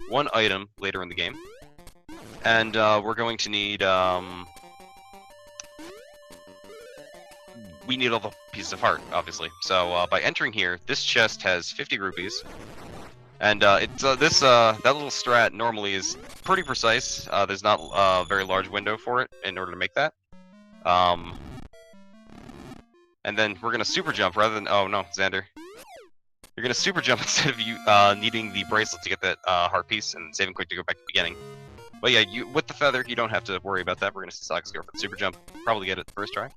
one item later in the game. And we're going to need, we need all the pieces of heart, obviously. So by entering here, this chest has 50 rupees. And that little strat normally is pretty precise. There's not a very large window for it in order to make that. And then we're gonna super jump rather than, oh no, Xander. You're gonna super jump instead of you needing the bracelet to get that heart piece and saving quick to go back to the beginning. But yeah, with the feather, you don't have to worry about that. We're gonna see Sagas go for the super jump, probably get it the first try.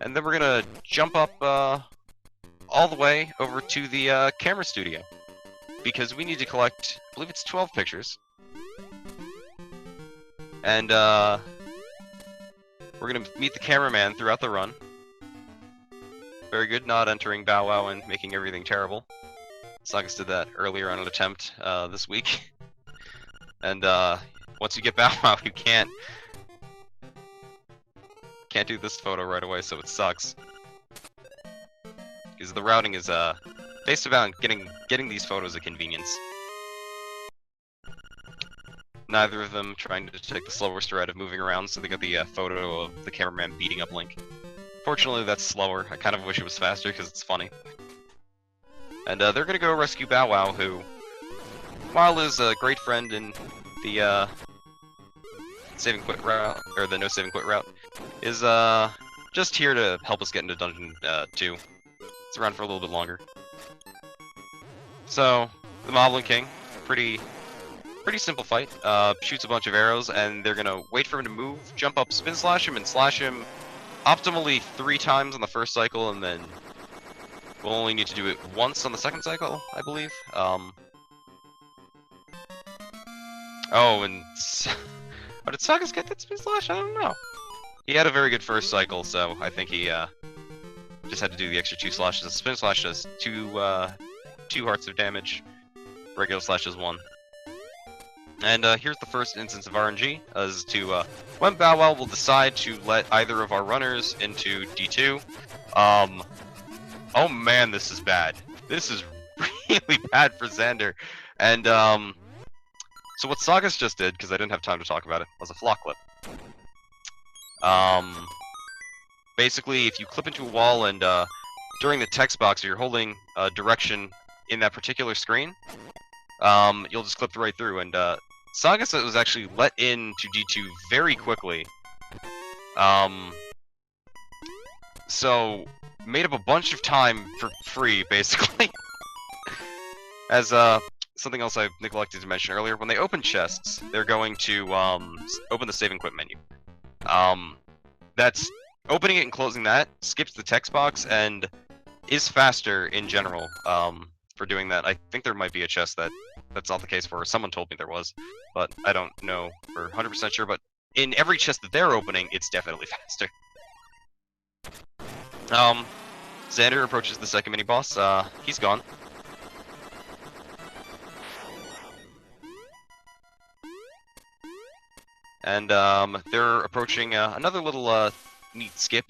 And then we're gonna jump up all the way over to the camera studio. Because we need to collect, I believe it's 12 pictures. And we're gonna meet the cameraman throughout the run. Very good, not entering Bow Wow and making everything terrible. Sagas did that earlier on an attempt this week. And once you get Bow Wow, you can't do this photo right away, so it sucks. Because the routing is based about getting these photos a convenience. Neither of them trying to take the slowest route of moving around, so they got the photo of the cameraman beating up Link. Fortunately, that's slower. I kind of wish it was faster because it's funny. And they're gonna go rescue Bow Wow, who, while is a great friend in the save and quit route, or the no save and quit route, is just here to help us get into Dungeon 2. It's around for a little bit longer. So, the Moblin King, pretty simple fight. Shoots a bunch of arrows, and they're gonna wait for him to move, jump up, spin slash him, and slash him optimally 3 times on the first cycle, and then we'll only need to do it once on the second cycle, I believe. Oh, and oh, did Sagas get that spin slash? I don't know. He had a very good first cycle, so I think he just had to do the extra 2 slashes. The spin slash does 2 hearts of damage. Regular slash does 1. And here's the first instance of RNG, as to when Bow Wow will decide to let either of our runners into D2. Oh man, this is bad. This is really bad for Xander. And so what Sagas just did, because I didn't have time to talk about it, was a flock clip. Basically, if you clip into a wall and during the text box, or you're holding a direction in that particular screen, you'll just clip right through. And Sagas was actually let into D2 very quickly. So made up a bunch of time for free, basically. As something else I neglected to mention earlier, when they open chests, they're going to open the save and quit menu. That's opening it and closing that skips the text box and is faster in general for doing that. I think there might be a chest that's not the case for. Someone told me there was, but I don't know for 100% sure. But in every chest that they're opening, it's definitely faster. Xander approaches the second mini boss. He's gone. And they're approaching another little neat skip.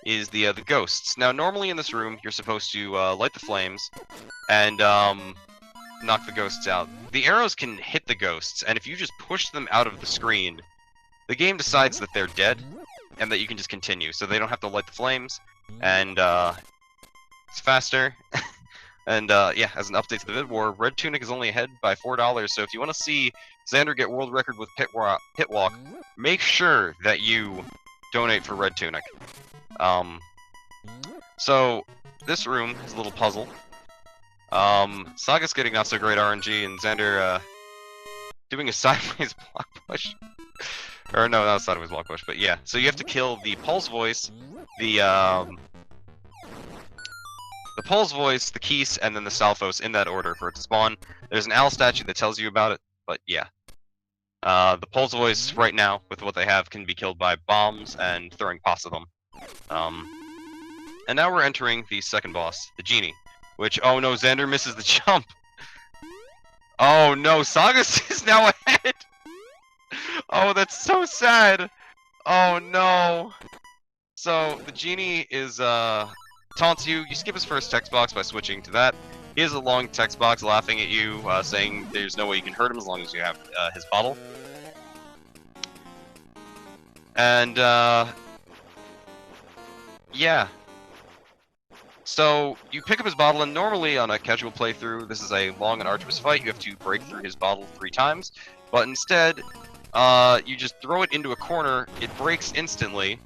Is the ghosts. Now, normally in this room, you're supposed to light the flames and knock the ghosts out. The arrows can hit the ghosts, and if you just push them out of the screen, the game decides that they're dead and that you can just continue, so they don't have to light the flames, and it's faster. And yeah, as an update to the Vid War, Red Tunic is only ahead by $4, so if you want to see Xander get world record with Pit Walk, make sure that you donate for Red Tunic. So this room is a little puzzle. Saga's getting not so great RNG, and Xander doing a sideways block push. Or no, not a sideways block push, but yeah. So you have to kill the Pulse Voice, the Pulse Voice, the Keese, and then the Salphos in that order for it to spawn. There's an owl statue that tells you about it, but yeah. The Pulse Voice right now, with what they have, can be killed by bombs and throwing pots at them. And now we're entering the second boss, the Genie, which, oh no, Xander misses the jump. Oh no, Sagas is now ahead. Oh, that's so sad. Oh no. So the Genie is taunts you. You skip his first text box by switching to that, He has a long text box laughing at you, saying there's no way you can hurt him as long as you have his bottle. And, yeah. So, you pick up his bottle, and normally on a casual playthrough, this is a long and arduous fight. You have to break through his bottle 3 times. But instead, you just throw it into a corner, it breaks instantly,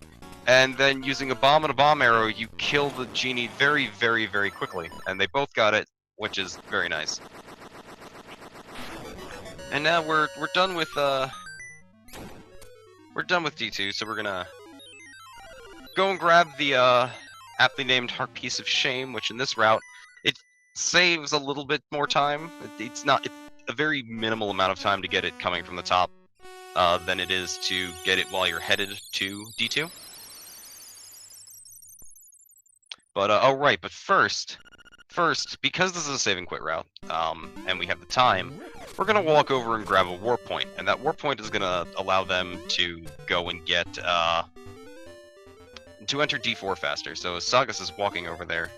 and then using a bomb and a bomb arrow, you kill the genie very, very, very quickly. And they both got it, which is very nice. And now we're done with D2, so we're gonna go and grab the aptly named Heart Piece of Shame, which in this route it saves a little bit more time. It's a very minimal amount of time to get it coming from the top than it is to get it while you're headed to D2. But oh right, but first, because this is a save and quit route, and we have the time, we're gonna walk over and grab a warp point, and that warp point is gonna allow them to go and get to enter D4 faster. So Sagas is walking over there.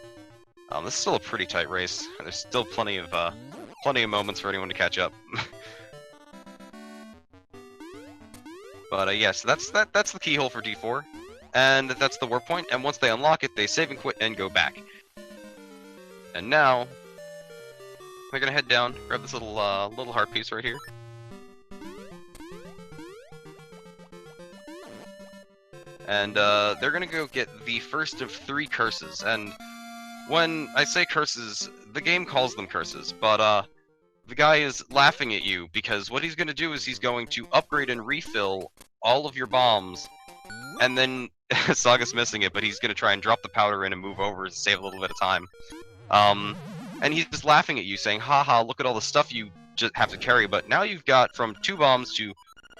This is still a pretty tight race. There's still plenty of moments for anyone to catch up. But yeah, so that's the keyhole for D4, and that's the warp point. And once they unlock it, they save and quit and go back. And now we're gonna head down, grab this little heart piece right here. And they're gonna go get the first of 3 curses. And when I say curses, the game calls them curses, but the guy is laughing at you because what he's gonna do is he's going to upgrade and refill all of your bombs, and then Saga's missing it, but he's gonna try and drop the powder in and move over to save a little bit of time. And he's just laughing at you, saying, haha, look at all the stuff you just have to carry, but now you've got from 2 bombs to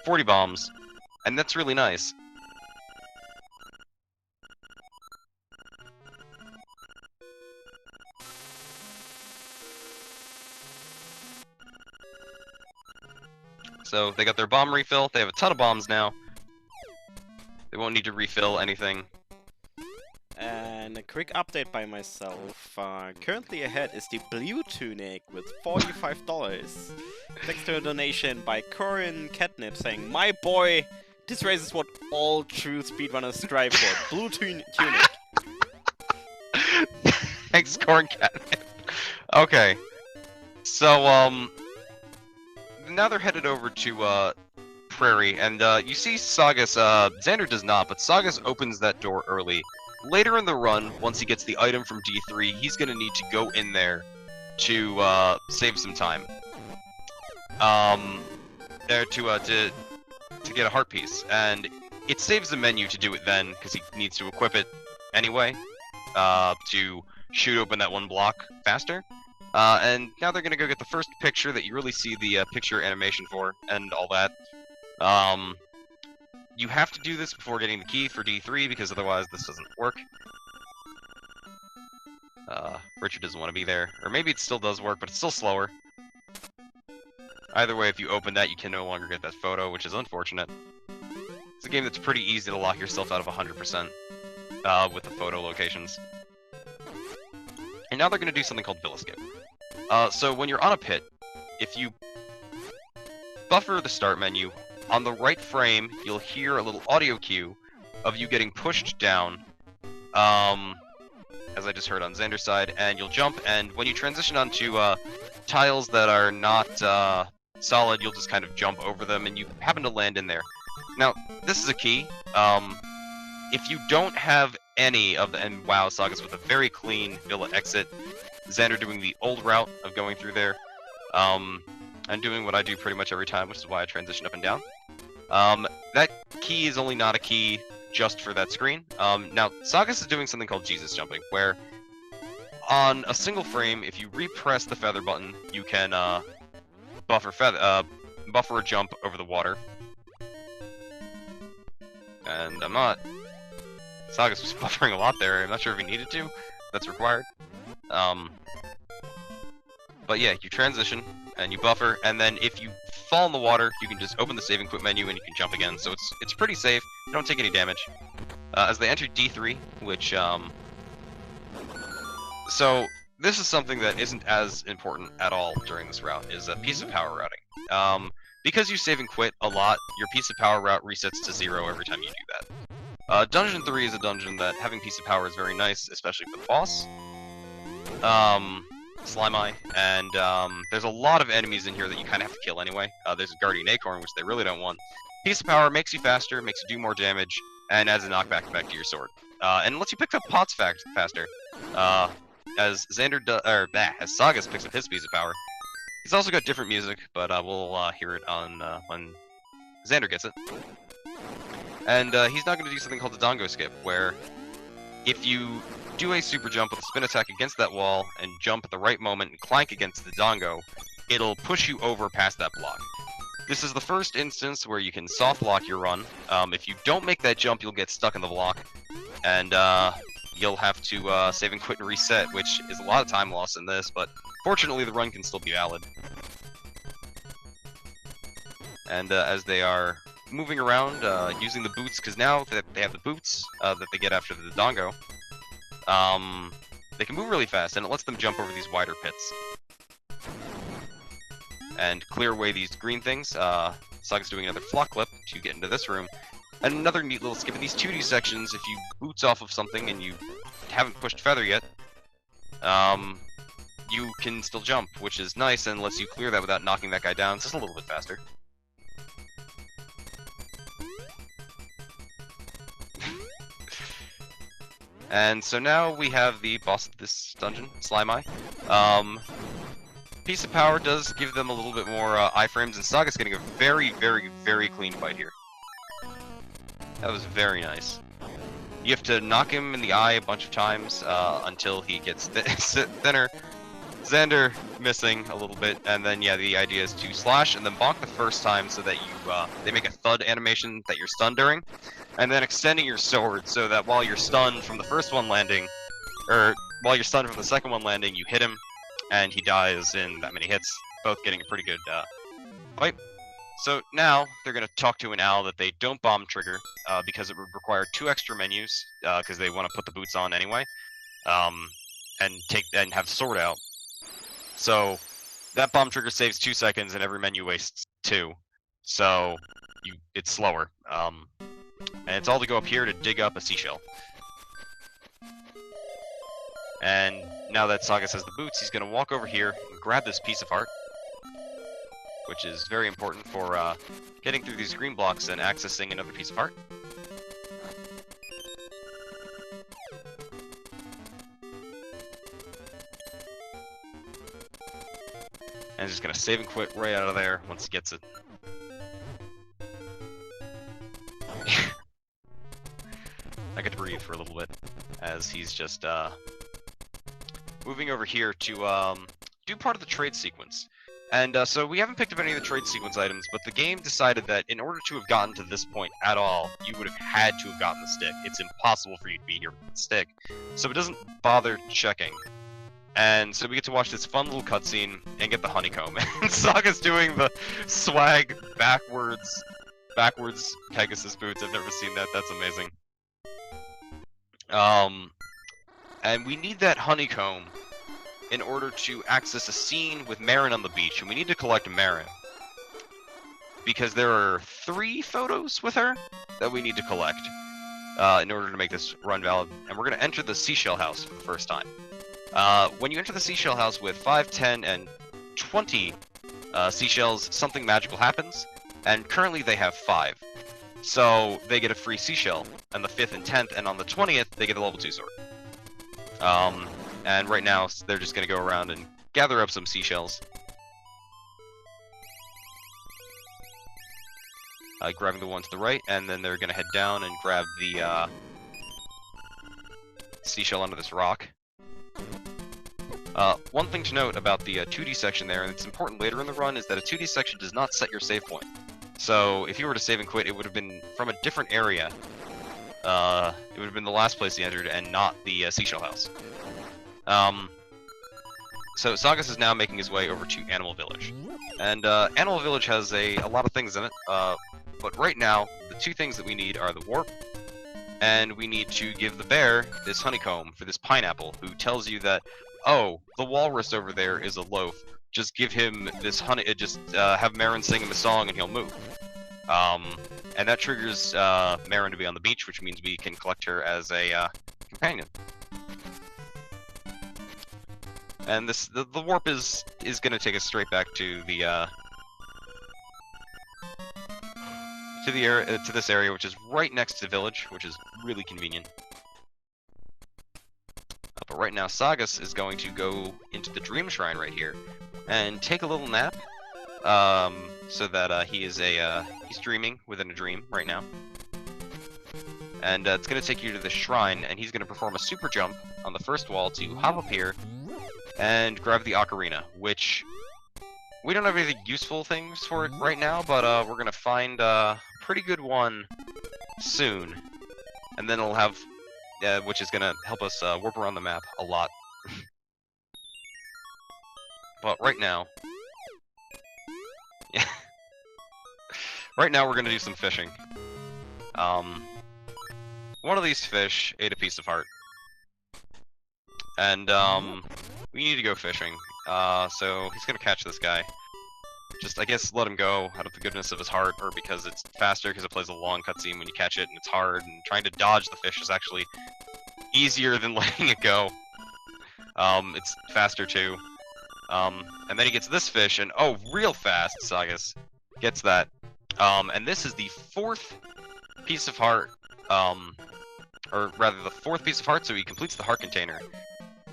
40 bombs, and that's really nice. So they got their bomb refill, they have a ton of bombs now. They won't need to refill anything. And a quick update by myself. Currently ahead is the Blue Tunic with $45. Thanks to a donation by Corin Catnip saying, "My boy, this race is what all true speedrunners strive for. Blue Tunic." Thanks, Corin Catnip. Okay. So, now they're headed over to, Prairie, and, you see Sagas, Xander does not, but Sagas opens that door early. Later in the run, once he gets the item from D3, he's gonna need to go in there to, save some time. There to get a heart piece, and it saves the menu to do it then, because he needs to equip it anyway, to shoot open that one block faster. And now they're gonna go get the first picture that you really see the picture animation for, and all that. You have to do this before getting the key for D3, because otherwise this doesn't work. Richard doesn't want to be there. Or maybe it still does work, but it's still slower. Either way, if you open that, you can no longer get that photo, which is unfortunate. It's a game that's pretty easy to lock yourself out of 100% with the photo locations. And now they're going to do something called Villa Skip. So when you're on a pit, if you buffer the start menu, on the right frame, you'll hear a little audio cue of you getting pushed down, as I just heard on Xander's side, and you'll jump, and when you transition onto tiles that are not solid, you'll just kind of jump over them, and you happen to land in there. Now, this is a key. If you don't have any of the... And wow, Sagas with a very clean Villa exit. Xander doing the old route of going through there. I'm doing what I do pretty much every time, which is why I transition up and down. That key is only not a key just for that screen. Now, Sagas is doing something called Jesus jumping, where on a single frame, if you repress the feather button, you can buffer a jump over the water. And I'm not... Sagas was buffering a lot there. I'm not sure if he needed to. That's required. But yeah, you transition, and you buffer, and then if you fall in the water, you can just open the save and quit menu and you can jump again. So it's pretty safe. You don't take any damage. As they enter D3, which so this is something that isn't as important at all during this route, is a piece of power routing. Because you save and quit a lot, your piece of power route resets to 0 every time you do that. Dungeon 3 is a dungeon that having piece of power is very nice, especially for the boss. Slime Eye, and there's a lot of enemies in here that you kind of have to kill anyway. There's a Guardian Acorn, which they really don't want. Piece of power makes you faster, makes you do more damage, and adds a knockback back to your sword. And lets you pick up pots faster. As as Sagas picks up his piece of power. He's also got different music, but we'll hear it on when Xander gets it. And he's now going to do something called the Dongo Skip, where if you do a super jump with a spin attack against that wall and jump at the right moment and clank against the Dongo, it'll push you over past that block. This is the first instance where you can soft lock your run. If you don't make that jump, you'll get stuck in the block, and you'll have to save and quit and reset, which is a lot of time loss in this, but fortunately the run can still be valid. And as they are moving around, using the boots, because now that they have the boots that they get after the Dongo, they can move really fast, and it lets them jump over these wider pits. And clear away these green things. Saga's doing another flock clip to get into this room. And another neat little skip in these 2D sections, if you boots off of something and you haven't pushed Feather yet, you can still jump, which is nice and lets you clear that without knocking that guy down just a little bit faster. And so now we have the boss of this dungeon, Slime Eye. Piece of power does give them a little bit more iframes, and Saga's getting a very, very, very clean fight here. That was very nice. You have to knock him in the eye a bunch of times until he gets thinner. Xander missing a little bit, and then yeah, the idea is to slash and then bonk the first time so that you they make a thud animation that you're stunned during, and then extending your sword so that while you're stunned from the first one landing, or while you're stunned from the second one landing, you hit him, and he dies in that many hits, both getting a pretty good fight. So now they're going to talk to an owl that they don't bomb trigger because it would require 2 extra menus because they want to put the boots on anyway, and have the sword out. So that bomb trigger saves 2 seconds, and every menu wastes 2. So it's slower, and it's all to go up here to dig up a seashell. And now that Sagas has the boots, he's going to walk over here and grab this piece of heart, which is very important for getting through these green blocks and accessing another piece of heart. And he's just going to save and quit right out of there once he gets it. I get to breathe for a little bit as he's just moving over here to do part of the trade sequence. And so we haven't picked up any of the trade sequence items, but the game decided that in order to have gotten to this point at all, you would have had to have gotten the stick. It's impossible for you to be here with the stick, so it doesn't bother checking. And so we get to watch this fun little cutscene and get the honeycomb. And Saga's doing the swag backwards Pegasus boots. I've never seen that. That's amazing. And we need that honeycomb in order to access a scene with Marin on the beach, and we need to collect Marin. Because there are 3 photos with her that we need to collect in order to make this run valid. And we're going to enter the seashell house for the first time. When you enter the seashell house with 5, 10, and 20 seashells, something magical happens, and currently they have 5. So they get a free seashell on the 5th and 10th, and on the 20th they get a level 2 sword. And right now they're just going to go around and gather up some seashells. Grabbing the one to the right, and then they're going to head down and grab the seashell under this rock. One thing to note about the 2D section there, and it's important later in the run, is that a 2D section does not set your save point. So if you were to save and quit, it would have been from a different area. It would have been the last place you entered and not the seashell house. So Sagas is now making his way over to Animal Village. And Animal Village has a lot of things in it, but right now, the 2 things that we need are the warp, and we need to give the bear this honeycomb for this pineapple, who tells you that oh, the walrus over there is a loaf. Just give him this honey. Have Marin sing him a song and he'll move. And that triggers Marin to be on the beach, which means we can collect her as a companion. And the warp is going to take us straight back to the to this area, which is right next to the village, which is really convenient. But right now, Sagas is going to go into the Dream Shrine right here and take a little nap, so that he's dreaming within a dream right now. And it's going to take you to the shrine, and he's going to perform a super jump on the first wall to hop up here and grab the ocarina, which we don't have any useful things for it right now, but we're going to find a pretty good one soon. And then it'll have, which is going to help us warp around the map a lot. But right now, yeah, right now we're going to do some fishing. One of these fish ate a piece of heart. And, we need to go fishing. So he's gonna catch this guy. Just, I guess, let him go out of the goodness of his heart, or because it's faster, because it plays a long cutscene when you catch it, and it's hard, and trying to dodge the fish is actually easier than letting it go. It's faster, too. And then he gets this fish, and, oh, real fast, Sagas gets that. And this is the fourth piece of heart, or rather the fourth piece of heart, so he completes the heart container.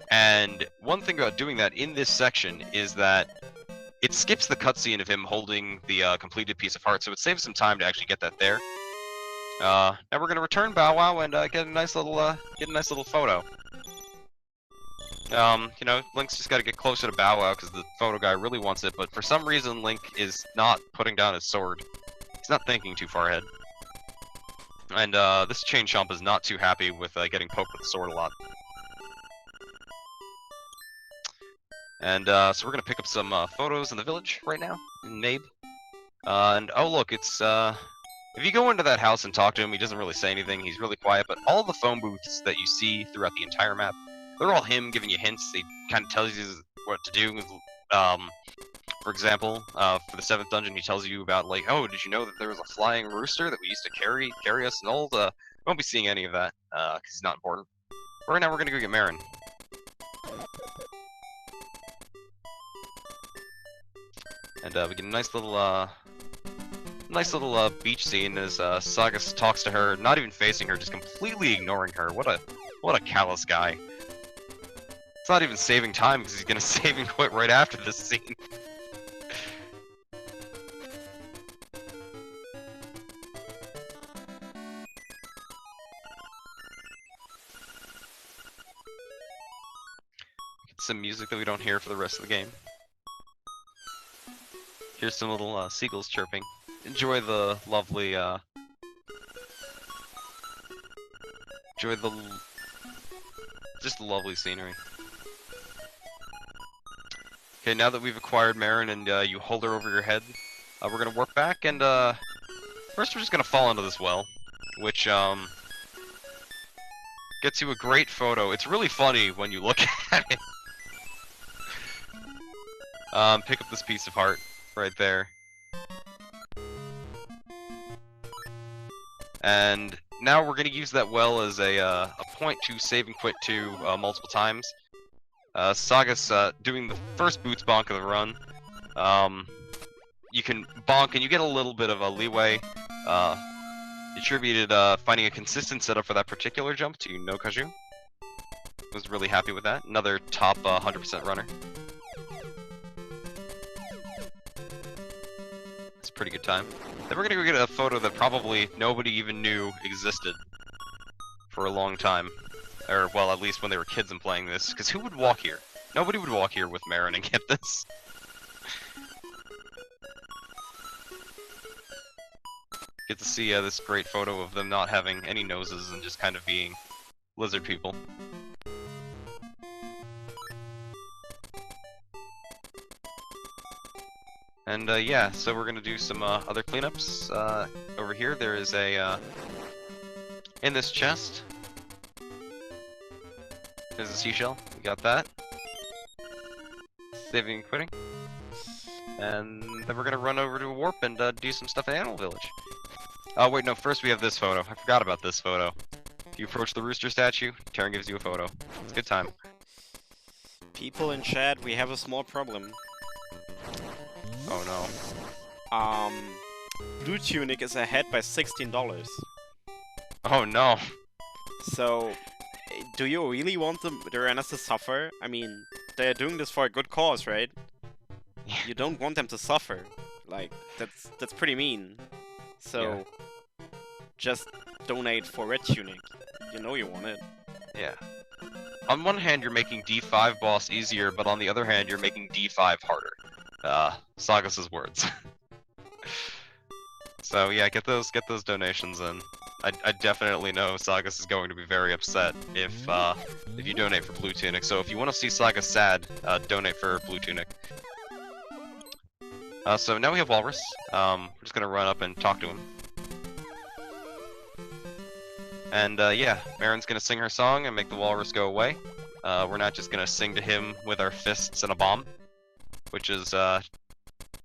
And one thing about doing that in this section is that it skips the cutscene of him holding the completed piece of heart, so it saves some time to actually get that there. Now we're gonna return Bow Wow and get a nice little photo. You know, Link's just got to get closer to Bow Wow because the photo guy really wants it, but for some reason Link is not putting down his sword. He's not thinking too far ahead. And this Chain Chomp is not too happy with getting poked with the sword a lot. And so we're gonna pick up some photos in the village right now, in Nabe. And oh look, it's if you go into that house and talk to him, he doesn't really say anything. He's really quiet. But all the phone booths that you see throughout the entire map, they're all him giving you hints. He kind of tells you what to do. For example, for the 7th dungeon, he tells you about like, oh, did you know that there was a flying rooster that we used to carry us and all? We won't be seeing any of that because it's not important. But right now, we're gonna go get Marin. And we get a nice little beach scene as Sagas talks to her, not even facing her, just completely ignoring her. What a callous guy. It's not even saving time because he's gonna save and quit right after this scene. Get some music that we don't hear for the rest of the game. Here's some little seagulls chirping. Enjoy the lovely, just the lovely scenery. Okay, now that we've acquired Marin and you hold her over your head, we're gonna warp back and first we're just gonna fall into this well, which gets you a great photo. It's really funny when you look at it. Pick up this piece of heart right there. And now we're going to use that well as a point to save and quit to multiple times. Sagas doing the first boots bonk of the run. You can bonk and you get a little bit of a leeway. Attributed finding a consistent setup for that particular jump to No Kaju. Was really happy with that. Another top 100% runner. It's a pretty good time. Then we're gonna go get a photo that probably nobody even knew existed for a long time. Or, well, at least when they were kids and playing this. Because who would walk here? Nobody would walk here with Marin and get this. Get to see this great photo of them not having any noses and just kind of being lizard people. And yeah, so we're gonna do some other cleanups. Over here, there is a in this chest. There's a seashell. We got that. saving and quitting. And then we're gonna run over to a warp and do some stuff at Animal Village. Oh wait, no, first we have this photo. I forgot about this photo. If you approach the rooster statue, Terran gives you a photo. It's a good time. People in chat, we have a small problem. Oh no. Blue Tunic is ahead by $16. Oh no. So, do you really want the runners to suffer? I mean, they're doing this for a good cause, right? You don't want them to suffer. Like, that's pretty mean. So, just donate for Red Tunic. You know you want it. Yeah. On one hand, you're making D5 boss easier, but on the other hand, you're making D5 harder. Sagas' words. So yeah, get those donations in. I definitely know Sagas is going to be very upset if you donate for Blue Tunic. So if you want to see Saga sad, donate for Blue Tunic. So now we have Walrus. We're just gonna run up and talk to him. And yeah, Marin's gonna sing her song and make the Walrus go away. We're not just gonna sing to him with our fists and a bomb, which is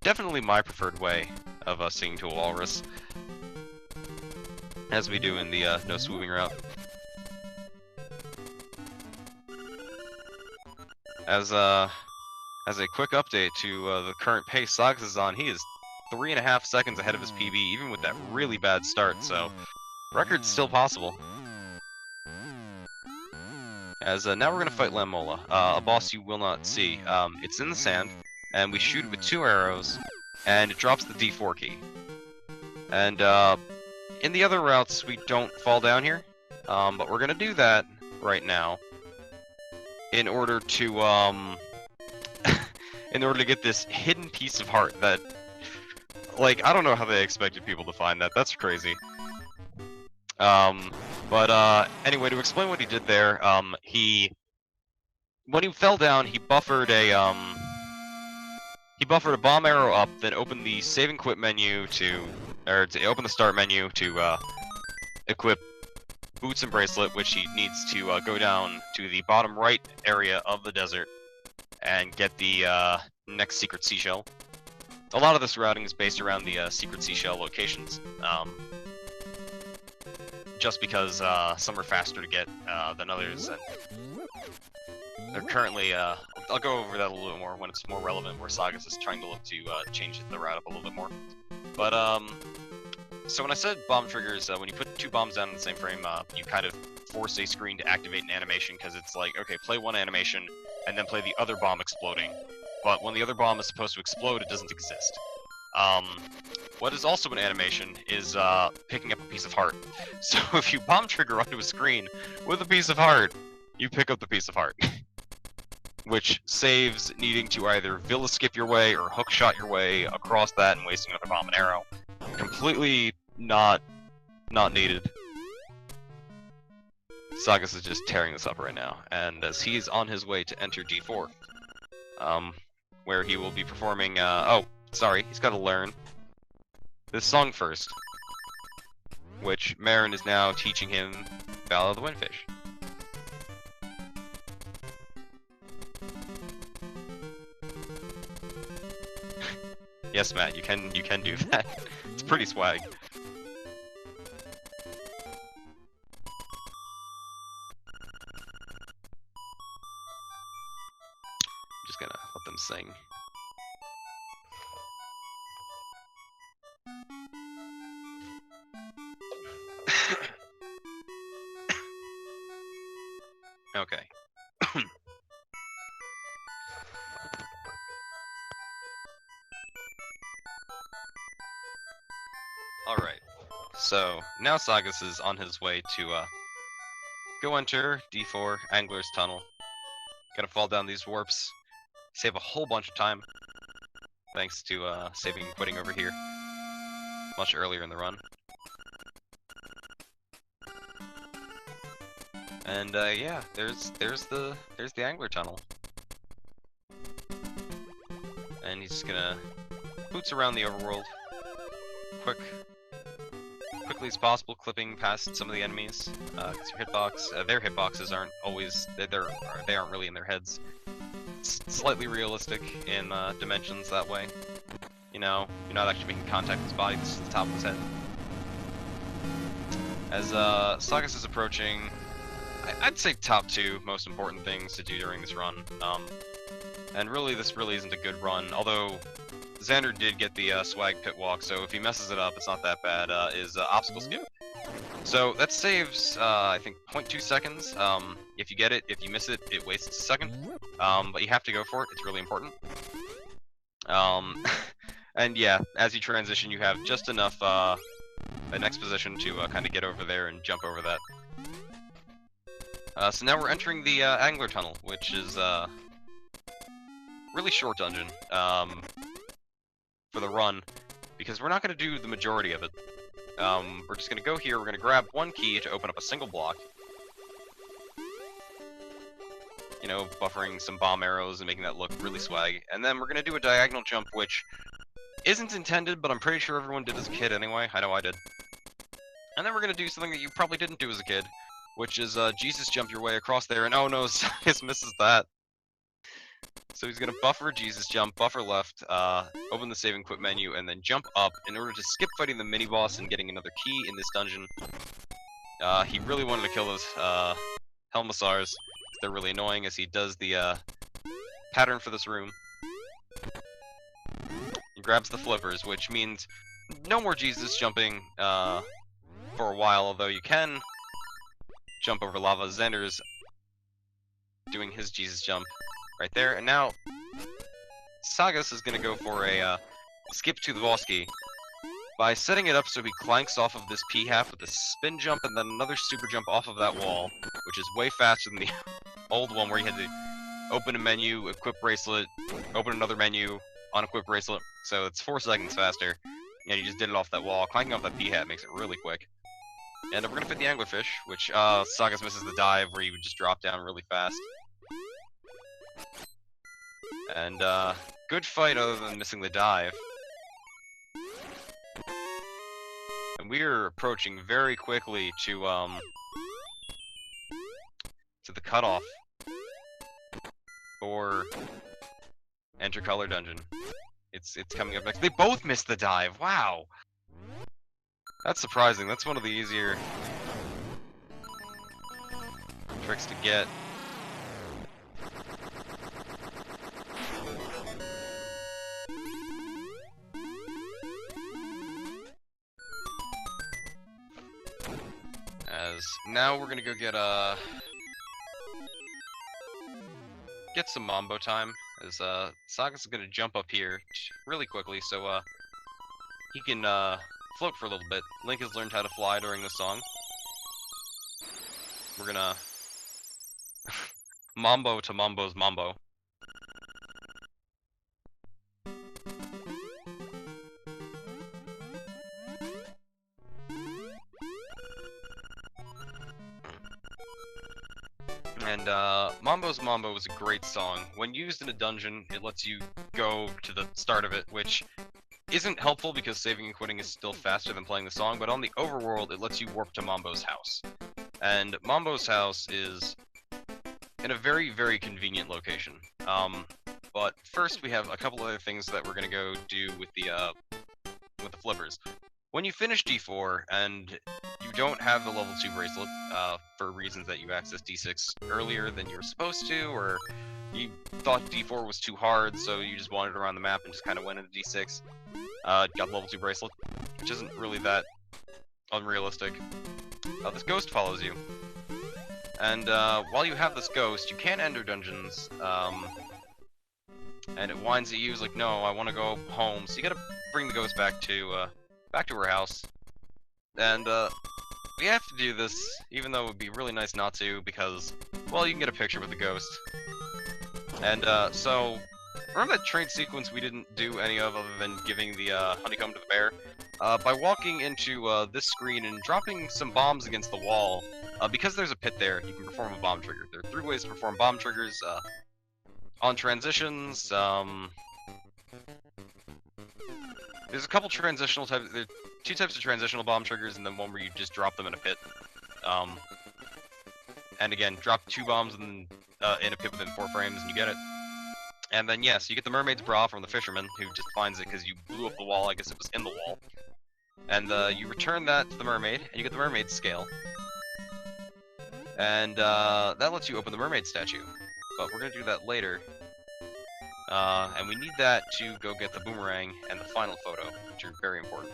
definitely my preferred way of singing to a Walrus, as we do in the no swooping route. As a quick update to the current pace Sagas is on, he is 3.5 seconds ahead of his PB, even with that really bad start, so record's still possible. As now we're gonna fight Lamola, a boss you will not see. It's in the sand, and we shoot it with 2 arrows, and it drops the D4 key. And in the other routes, we don't fall down here, but we're gonna do that right now in order to in order to get this hidden piece of heart that, like, I don't know how they expected people to find that. That's crazy. But anyway, to explain what he did there, when he fell down, he buffered a bomb arrow up, then opened the save and quit menu to open the start menu to equip Boots and Bracelet, which he needs to go down to the bottom right area of the desert and get the next secret seashell. A lot of this routing is based around the secret seashell locations, just because some are faster to get than others, and they're currently, I'll go over that a little bit more when it's more relevant, where Sagas is trying to look to change the route up a little bit more. But, so when I said bomb triggers, when you put 2 bombs down in the same frame, you kind of force a screen to activate an animation, because it's like, okay, play one animation, and then play the other bomb exploding. But when the other bomb is supposed to explode, it doesn't exist. What is also an animation is picking up a piece of heart. So if you bomb trigger onto a screen with a piece of heart, you pick up the piece of heart. Which saves needing to either Villa skip your way or hook shot your way across that and wasting another bomb and arrow. Completely not needed. Sagas is just tearing this up right now, and as he's on his way to enter D4, where he will be performing, oh, sorry, he's gotta learn this song first, which Marin is now teaching him Ballad of the Windfish. Yes, Matt, you can do that. It's pretty swag. I'm just gonna let them sing. Okay. Alright. So, now Sagas is on his way to, go enter D4, Angler's Tunnel. Gonna fall down these warps. Save a whole bunch of time. Thanks to, saving and quitting over here. Much earlier in the run. And, yeah, there's the Angler Tunnel. And he's just gonna boots around the overworld. Quickly as possible, clipping past some of the enemies. Cause your hitbox, their hitboxes aren't always, they aren't really in their heads. slightly realistic in dimensions that way. You know, you're not actually making contact with his body, this is the top of his head. As Sagas is approaching, I'd say top 2 most important things to do during this run. And really, this really isn't a good run, although Xander did get the swag pit walk, so if he messes it up, it's not that bad, is obstacle skip. So that saves, I think, 0.2 seconds. If you get it, if you miss it, it wastes a second. But you have to go for it, it's really important. And yeah, as you transition, you have just enough an exposition to kind of get over there and jump over that. So now we're entering the Angler Tunnel, which is really short dungeon for the run, because we're not going to do the majority of it. We're just going to go here, we're going to grab one key to open up a single block. You know, buffering some bomb arrows and making that look really swag. And then we're going to do a diagonal jump, which isn't intended, but I'm pretty sure everyone did as a kid anyway. I know I did. And then we're going to do something that you probably didn't do as a kid, which is Jesus jump your way across there, and oh no, Sagas misses that. So he's going to buffer Jesus jump, buffer left, open the save and quit menu, and then jump up in order to skip fighting the mini-boss and getting another key in this dungeon. He really wanted to kill those Helmisars. They're really annoying as he does the pattern for this room. He grabs the flippers, which means no more Jesus jumping for a while, although you can jump over lava. Xander's doing his Jesus jump right there, and now Sagas is going to go for a skip to the boss key by setting it up so he clanks off of this P-half with a spin jump and then another super jump off of that wall, which is way faster than the old one where you had to open a menu, equip bracelet, open another menu, unequip bracelet, so it's 4 seconds faster, and you just did it off that wall. Clanking off that P-hat makes it really quick. And we're going to fit the anglerfish, which Sagas misses the dive where you would just drop down really fast. And good fight other than missing the dive. And we are approaching very quickly to the cutoff for Enter Color Dungeon. It's coming up next. They both missed the dive. Wow. That's surprising. That's one of the easier tricks to get. As now we're gonna go get some Mambo time. As Sagas is gonna jump up here really quickly, so he can float for a little bit. Link has learned how to fly during the song. We're gonna Mambo to Mambo's Mambo. And Mambo's Mambo is a great song. When used in a dungeon, it lets you go to the start of it, which isn't helpful because saving and quitting is still faster than playing the song, but on the overworld, it lets you warp to Mambo's house. And Mambo's house is in a very, very convenient location. But first we have a couple other things that we're gonna go do with the flippers. When you finish D4 and you don't have the level 2 bracelet, for reasons that you accessed D6 earlier than you were supposed to, or you thought D4 was too hard, so you just wandered around the map and just kind of went into D6, got the level 2 bracelet, which isn't really that unrealistic. This ghost follows you. And while you have this ghost, you can enter dungeons, and it whines at you, it's like, no, I want to go home, so you gotta bring the ghost back to her house. And we have to do this, even though it would be really nice not to, because, well, you can get a picture with the ghost. And so, remember that train sequence we didn't do any of other than giving the honeycomb to the bear? By walking into this screen and dropping some bombs against the wall, because there's a pit there, you can perform a bomb trigger. There are 3 ways to perform bomb triggers. On transitions, there's a couple transitional types. There are 2 types of transitional bomb triggers, and then one where you just drop them in a pit. And again, drop 2 bombs in a pit within 4 frames, and you get it. And then, yes, you get the mermaid's bra from the fisherman, who just finds it because you blew up the wall. I guess it was in the wall. And you return that to the mermaid, and you get the mermaid's scale. And that lets you open the mermaid statue. But we're going to do that later. And we need that to go get the boomerang and the final photo, which are very important.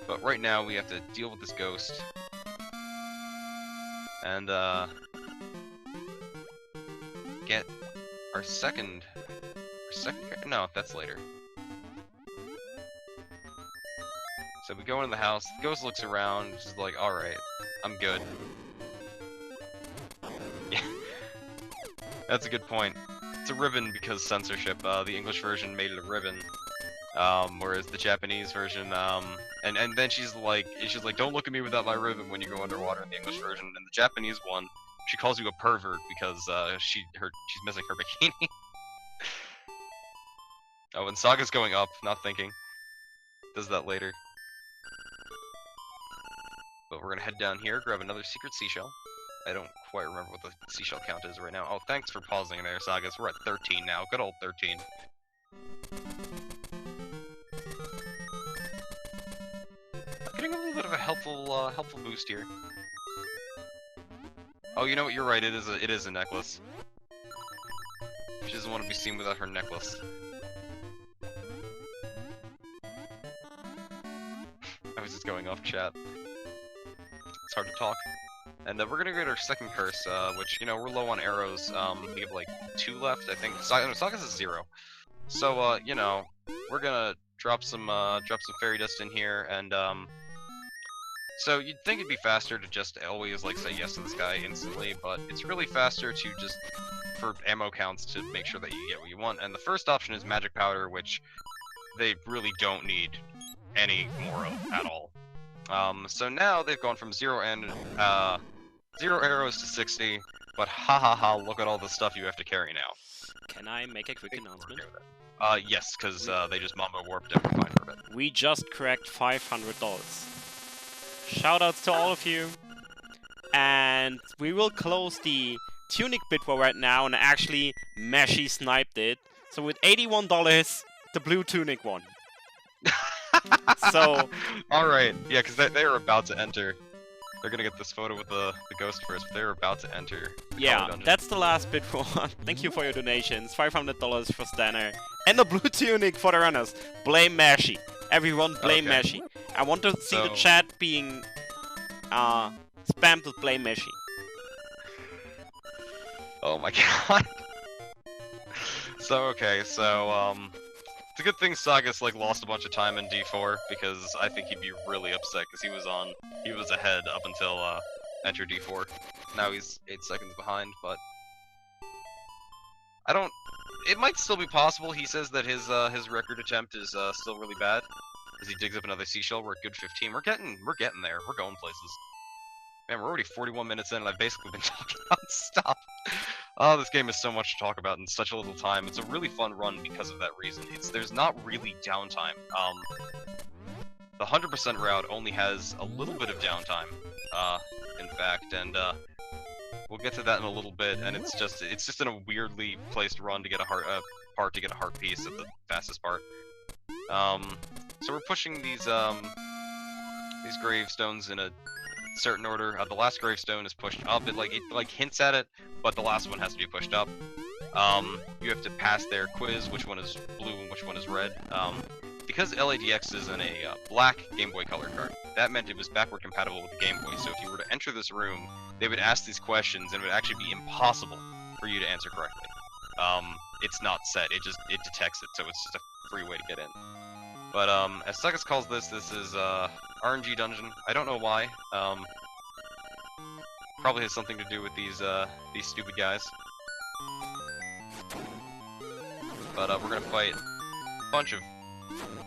But right now, we have to deal with this ghost. And get our second... No, that's later. So we go into the house, the ghost looks around, just like, alright, I'm good. Yeah, that's a good point. It's a ribbon because censorship. The English version made it a ribbon, whereas the Japanese version, and then she's like, don't look at me without my ribbon when you go underwater in the English version. In the Japanese one, she calls you a pervert because she's missing her bikini. Oh, and Saga's going up, not thinking. Does that later. But we're gonna head down here, grab another secret seashell. I don't quite remember what the seashell count is right now. Oh, thanks for pausing there, Sagas. We're at 13 now. Good old 13. Getting a little bit of a helpful boost here. Oh, you know what? You're right. It is a necklace. She doesn't want to be seen without her necklace. I was just going off chat. It's hard to talk. And we're gonna get our second curse, which, you know, we're low on arrows. We have like 2 left, I think. Saga's is 0. So, you know, we're gonna drop some fairy dust in here, and so you'd think it'd be faster to just always like say yes to this guy instantly, but it's really faster to just for ammo counts to make sure that you get what you want. And the first option is magic powder, which they really don't need any more of at all. So now they've gone from 0 arrows to 60, but ha ha ha, look at all the stuff you have to carry now. Can I make a quick announcement? Yes, because they just mambo warped and we're fine for it. We just cracked $500. Shoutouts to all of you. And we will close the tunic bit for right now, and actually Meshy sniped it. So with $81, the blue tunic won. So... Alright, yeah, because they were about to enter. They're gonna get this photo with the ghost first, but they're about to enter. Yeah, that's the last bit for thank you for your donations. $500 for Stanner. And the blue tunic for the runners. Blame Meshy. Everyone blame Meshy. I want to see the chat being spammed with blame Meshy. Oh my god. So it's a good thing Sagas like lost a bunch of time in D4, because I think he'd be really upset because he was ahead up until enter D4. Now he's 8 seconds behind, but it might still be possible. He says that his record attempt is still really bad as he digs up another seashell. We're at good 15. We're getting there. We're going places. Man, we're already 41 minutes in, and I've basically been talking non-stop. Oh, this game is so much to talk about in such a little time. It's a really fun run because of that reason. There's not really downtime. The 100% route only has a little bit of downtime, in fact, and we'll get to that in a little bit. And it's just in a weirdly placed run to get a part to get a heart piece at the fastest part. So we're pushing these gravestones in a certain order. The last gravestone is pushed up. It hints at it, but the last one has to be pushed up. You have to pass their quiz, which one is blue and which one is red. Because LADX is in a black Game Boy Color card, that meant it was backward compatible with the Game Boy. So if you were to enter this room, they would ask these questions, and it would actually be impossible for you to answer correctly. It's not set. It detects it, so it's just a free way to get in. But as Sagas calls this is RNG dungeon. I don't know why. Probably has something to do with these stupid guys. But we're gonna fight a bunch of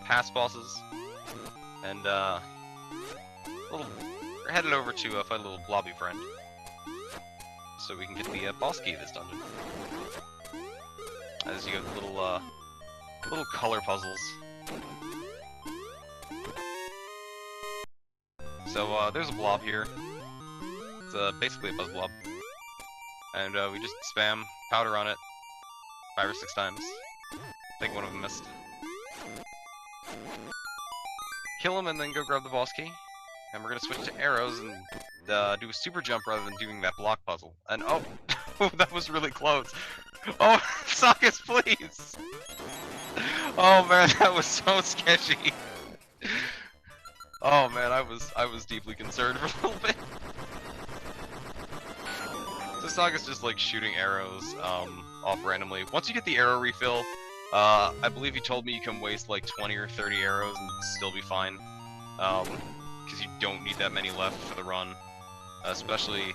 past bosses, and we're headed over to fight a little blobby friend, so we can get the boss key of this dungeon. As you have little color puzzles. So there's a blob here. It's basically a buzz blob, and we just spam powder on it. 5 or 6 times. I think one of them missed. Kill him and then go grab the boss key. And we're gonna switch to arrows and do a super jump rather than doing that block puzzle. And oh, that was really close. Oh, Sagas, please! Oh man, that was so sketchy. Oh man, I was deeply concerned for a little bit. So Saga's just like shooting arrows off randomly. Once you get the arrow refill, I believe you told me you can waste like 20 or 30 arrows and you'd still be fine. Because you don't need that many left for the run. Especially,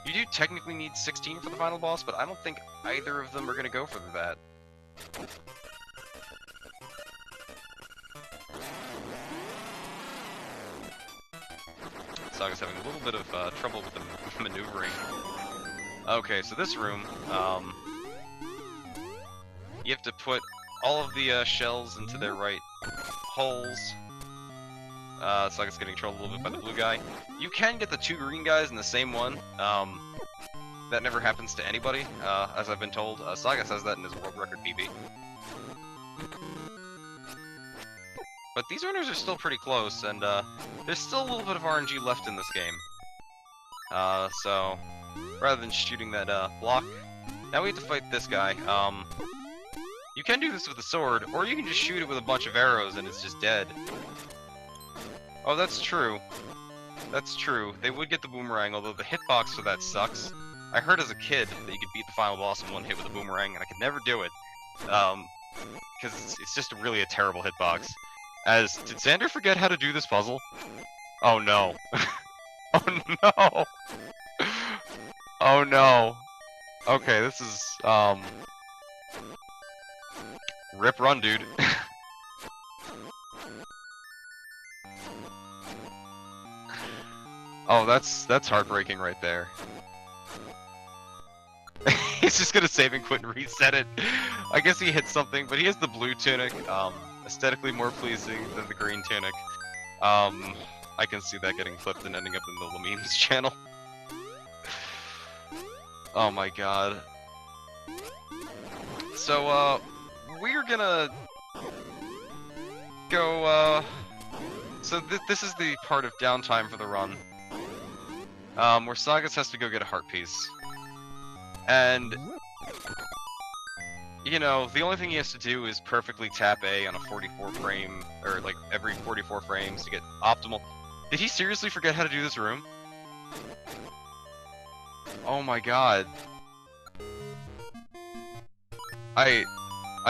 you do technically need 16 for the final boss, but I don't think either of them are going to go for that. Saga's having a little bit of trouble with the maneuvering. Okay, so this room, you have to put all of the shells into their right holes. Saga's getting trolled a little bit by the blue guy. You can get the 2 green guys in the same one. That never happens to anybody, as I've been told. Saga says that in his world record PB. But these runners are still pretty close, and there's still a little bit of RNG left in this game. So, rather than shooting that block, now we have to fight this guy. You can do this with a sword, or you can just shoot it with a bunch of arrows and it's just dead. Oh, that's true. That's true. They would get the boomerang, although the hitbox for that sucks. I heard as a kid that you could beat the final boss in 1 hit with a boomerang, and I could never do it. Because it's just really a terrible hitbox. Did Xander forget how to do this puzzle? Oh no. Oh no! Oh no. Okay, this is, rip run, dude. Oh, that's heartbreaking right there. He's just gonna save and quit and reset it. I guess he hit something, but he has the blue tunic, aesthetically more pleasing than the green tunic. I can see that getting clipped and ending up in the memes channel. Oh my god. So, we're gonna go, so this is the part of downtime for the run. Where Sagas has to go get a heart piece. And, you know, the only thing he has to do is perfectly tap A on a 44 frame, or like every 44 frames to get optimal. Did he seriously forget how to do this room? Oh my god. I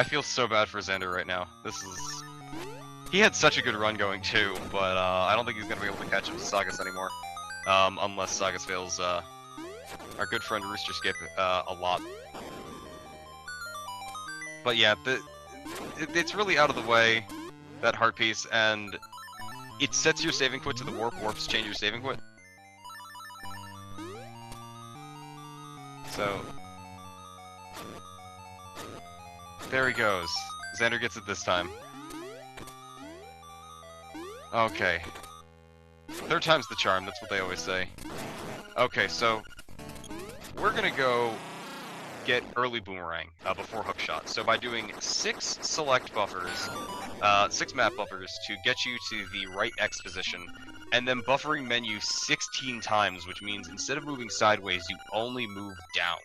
feel so bad for Xander right now. This is... He had such a good run going too, but I don't think he's gonna be able to catch up to Sagas anymore. Unless Sagas fails, our good friend Rooster Skip, a lot. But yeah, it's really out of the way, that heart piece, and it sets your saving quit to the warp. Warps change your saving quit. So... There he goes. Xander gets it this time. Okay. 3rd time's the charm, that's what they always say. Okay, so... We're gonna go get early boomerang before hookshot. So by doing 6 select buffers, 6 map buffers to get you to the right X position, and then buffering menu 16 times, which means instead of moving sideways, you only move down.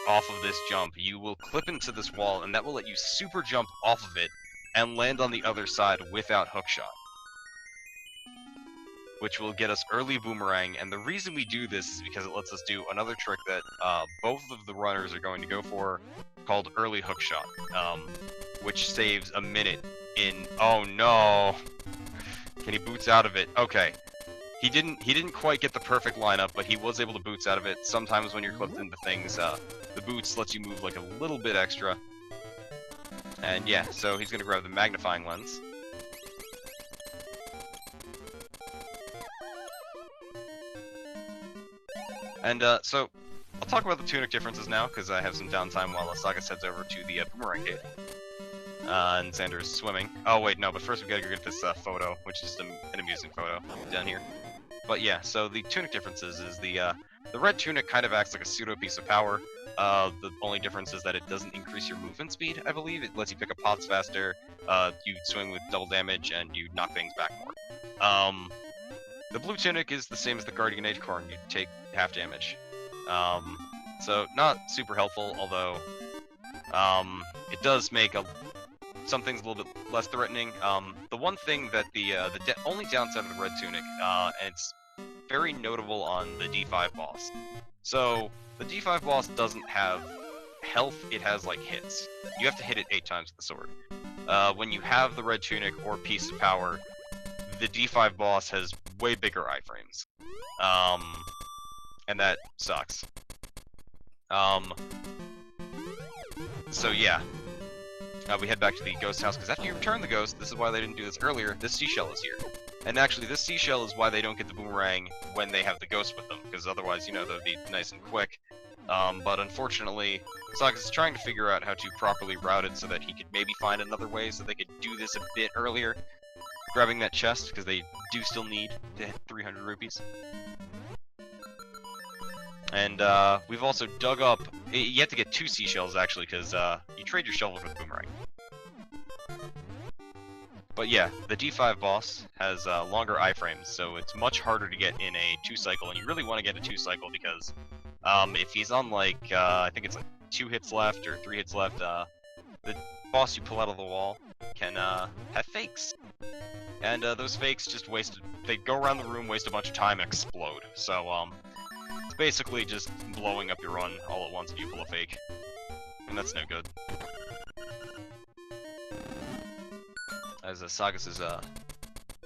Off of this jump, you will clip into this wall, and that will let you super jump off of it and land on the other side without hookshot, which will get us early boomerang. And the reason we do this is because it lets us do another trick that both of the runners are going to go for, called early hookshot, which saves a minute in... Oh no! Can he boots out of it? Okay. He didn't quite get the perfect lineup, but he was able to boots out of it. Sometimes when you're clipped into things, the boots lets you move like a little bit extra. And yeah, so he's gonna grab the magnifying lens. And so, I'll talk about the tunic differences now, because I have some downtime while Sagas heads over to the boomerang gate. And Xander's swimming. Oh wait, no, but first we gotta go get this photo, which is an amusing photo down here. But yeah, so the tunic differences is the red tunic kind of acts like a pseudo piece of power. The only difference is that it doesn't increase your movement speed, I believe. It lets you pick up pots faster, you swing with double damage, and you knock things back more. The blue tunic is the same as the Guardian Acorn, you take half damage. So not super helpful, although it does make some things a little bit less threatening. The one thing that the only downside of the red tunic, and it's very notable on the D5 boss. So the D5 boss doesn't have health, it has like hits. You have to hit it 8 times with the sword. When you have the red tunic or piece of power, the D5 boss has way bigger iframes. And that sucks. So yeah. We head back to the ghost house, because after you return the ghost, this is why they didn't do this earlier, this seashell is here. And actually, this seashell is why they don't get the boomerang when they have the ghost with them, because otherwise, you know, that would be nice and quick. But unfortunately, Sagas is trying to figure out how to properly route it so that he could maybe find another way so they could do this a bit earlier. Grabbing that chest, because they do still need to hit 300 rupees. And we've also dug up. You have to get 2 seashells actually, because you trade your shovel for the boomerang. But yeah, the D5 boss has longer iframes, so it's much harder to get in a 2-cycle, and you really want to get a 2-cycle because if he's on like I think it's like 2 hits left or 3 hits left, the boss you pull out of the wall can have fakes, and those fakes just they go around the room, waste a bunch of time, and explode. So it's basically just blowing up your run all at once if you pull a fake, and that's no good. As Sagas is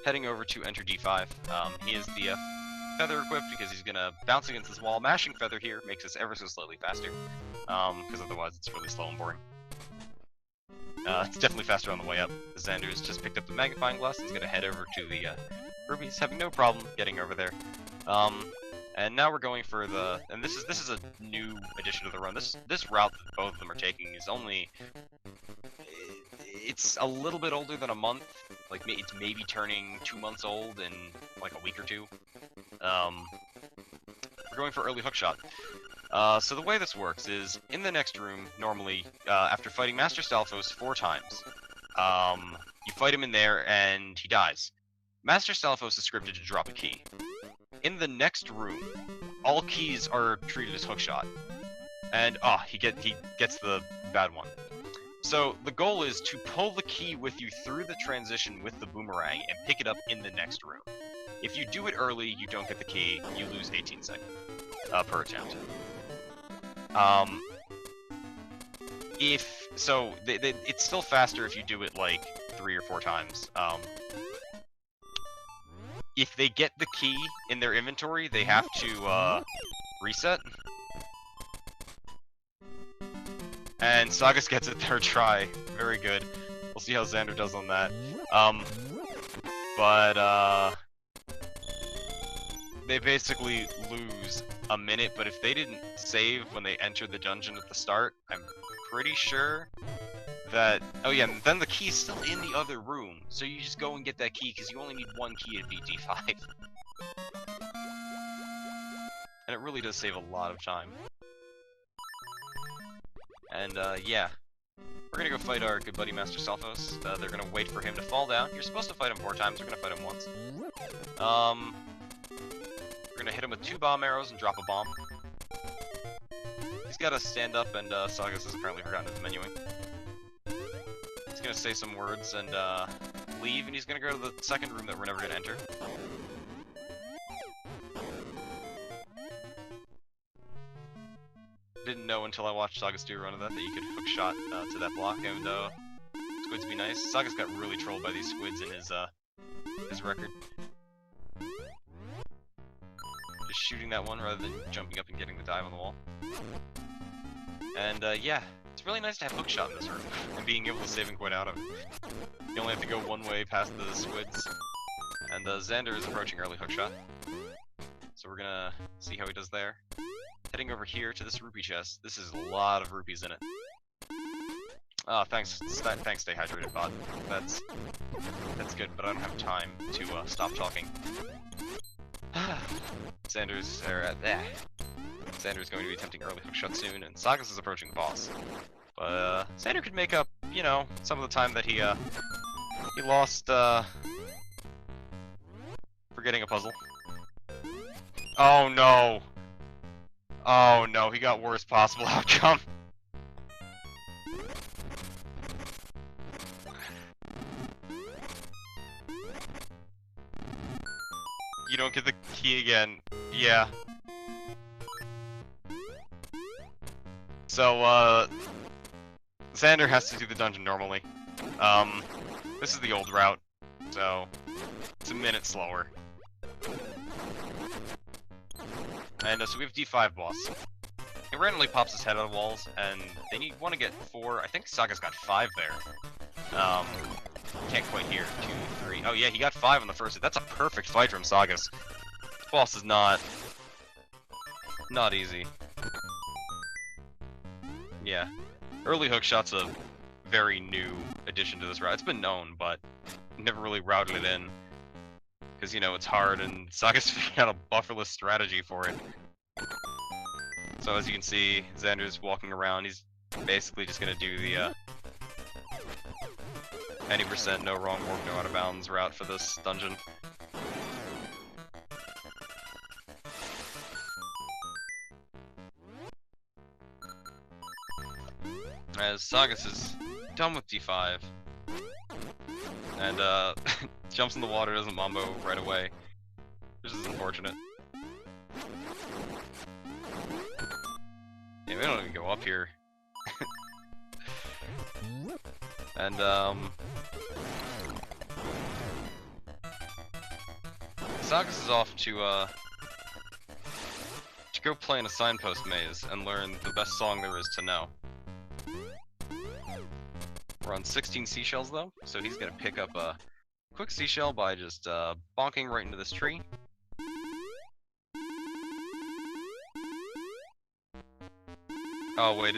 heading over to enter D5, he is the feather equipped because he's gonna bounce against this wall. Mashing feather here makes us ever so slightly faster, because otherwise it's really slow and boring. It's definitely faster on the way up. Xander's just picked up the magnifying glass and is gonna head over to the rubies, having no problem getting over there. And now we're going for the, and this is a new addition to the run. This route that both of them are taking is only, it's a little bit older than a month. Like it's maybe turning 2 months old in like a week or 2. We're going for early hookshot. So the way this works is, in the next room, normally, after fighting Master Stalfos 4 times, you fight him in there and he dies. Master Stalfos is scripted to drop a key. In the next room, all keys are treated as hookshot. And, he gets the bad one. So, the goal is to pull the key with you through the transition with the boomerang and pick it up in the next room. If you do it early, you don't get the key, you lose 18 seconds per attempt. It's still faster if you do it like 3 or 4 times. If they get the key in their inventory, they have to reset. And Sagas gets it 3rd try. Very good. We'll see how Xander does on that. They basically lose a minute, but if they didn't save when they entered the dungeon at the start, I'm pretty sure that... Oh yeah, and then the key's still in the other room, so you just go and get that key, because you only need 1 key to beat D5. And it really does save a lot of time. And, yeah. We're gonna go fight our good buddy Master Stalfos. They're gonna wait for him to fall down. You're supposed to fight him 4 times, we're gonna fight him once. We're gonna hit him with 2 bomb arrows and drop a bomb. He's gotta stand up, and Sagas has apparently forgotten his menuing. He's gonna say some words and leave, and he's gonna go to the 2nd room that we're never gonna enter. Didn't know until I watched Sagas do a run of that you could hook shot to that block, and squids be nice. Sagas got really trolled by these squids in his record. Just shooting that one rather than jumping up and getting the dive on the wall. And yeah, it's really nice to have hookshot in this room, and being able to save and quit out of it. You only have to go one way past the squids. And Xander is approaching early hookshot. So we're gonna see how he does there. Heading over here to this rupee chest. This is a lot of rupees in it. Thanks, stay hydrated, bud. That's good, but I don't have time to stop talking. Xander's at there. Xander's going to be attempting early hookshot soon, and Sagas is approaching the boss. But Xander could make up, you know, some of the time that he lost forgetting a puzzle. Oh no! Oh no, he got worst possible outcome. You don't get the key again. Yeah. So, Xander has to do the dungeon normally. This is the old route, so it's a minute slower. And so we have D5 boss. It randomly pops his head out of walls, and they want to get 4. I think Saga's got 5 there. Can't quite hear. 2, 3. Oh yeah, he got 5 on the first hit. That's a perfect fight from Sagas. This boss is not easy. Yeah. Early hookshot's a very new addition to this route. It's been known, but never really routed it in. Because, you know, it's hard, and Saga's figured out a bufferless strategy for it. So as you can see, Xander's walking around. He's basically just gonna do the any percent no wrong warp, no out of bounds route for this dungeon. As Sagas is done with D5, and jumps in the water, doesn't Mambo right away, which is unfortunate. Yeah, we don't even go up here. And Sagas is off to go play in a signpost maze and learn the best song there is to know. We're on 16 seashells though, so he's gonna pick up a quick seashell by just bonking right into this tree. Oh wait,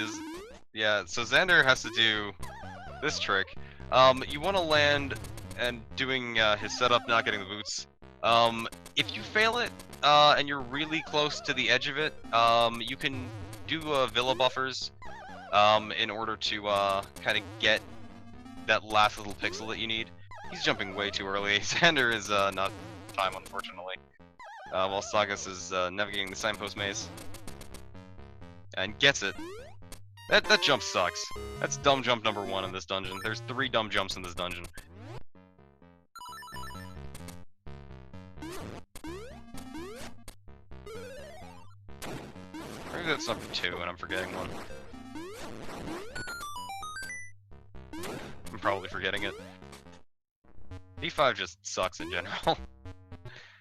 yeah, so Xander has to do this trick. You want to land and doing his setup, not getting the boots. If you fail it, and you're really close to the edge of it, you can do Villa buffers, in order to kind of get that last little pixel that you need. He's jumping way too early. Xander is not time, unfortunately. While Sagas is navigating the signpost maze. And gets it. That jump sucks. That's dumb jump number 1 in this dungeon. There's 3 dumb jumps in this dungeon. Maybe that's number 2 and I'm forgetting one. I'm probably forgetting it. D5 just sucks in general.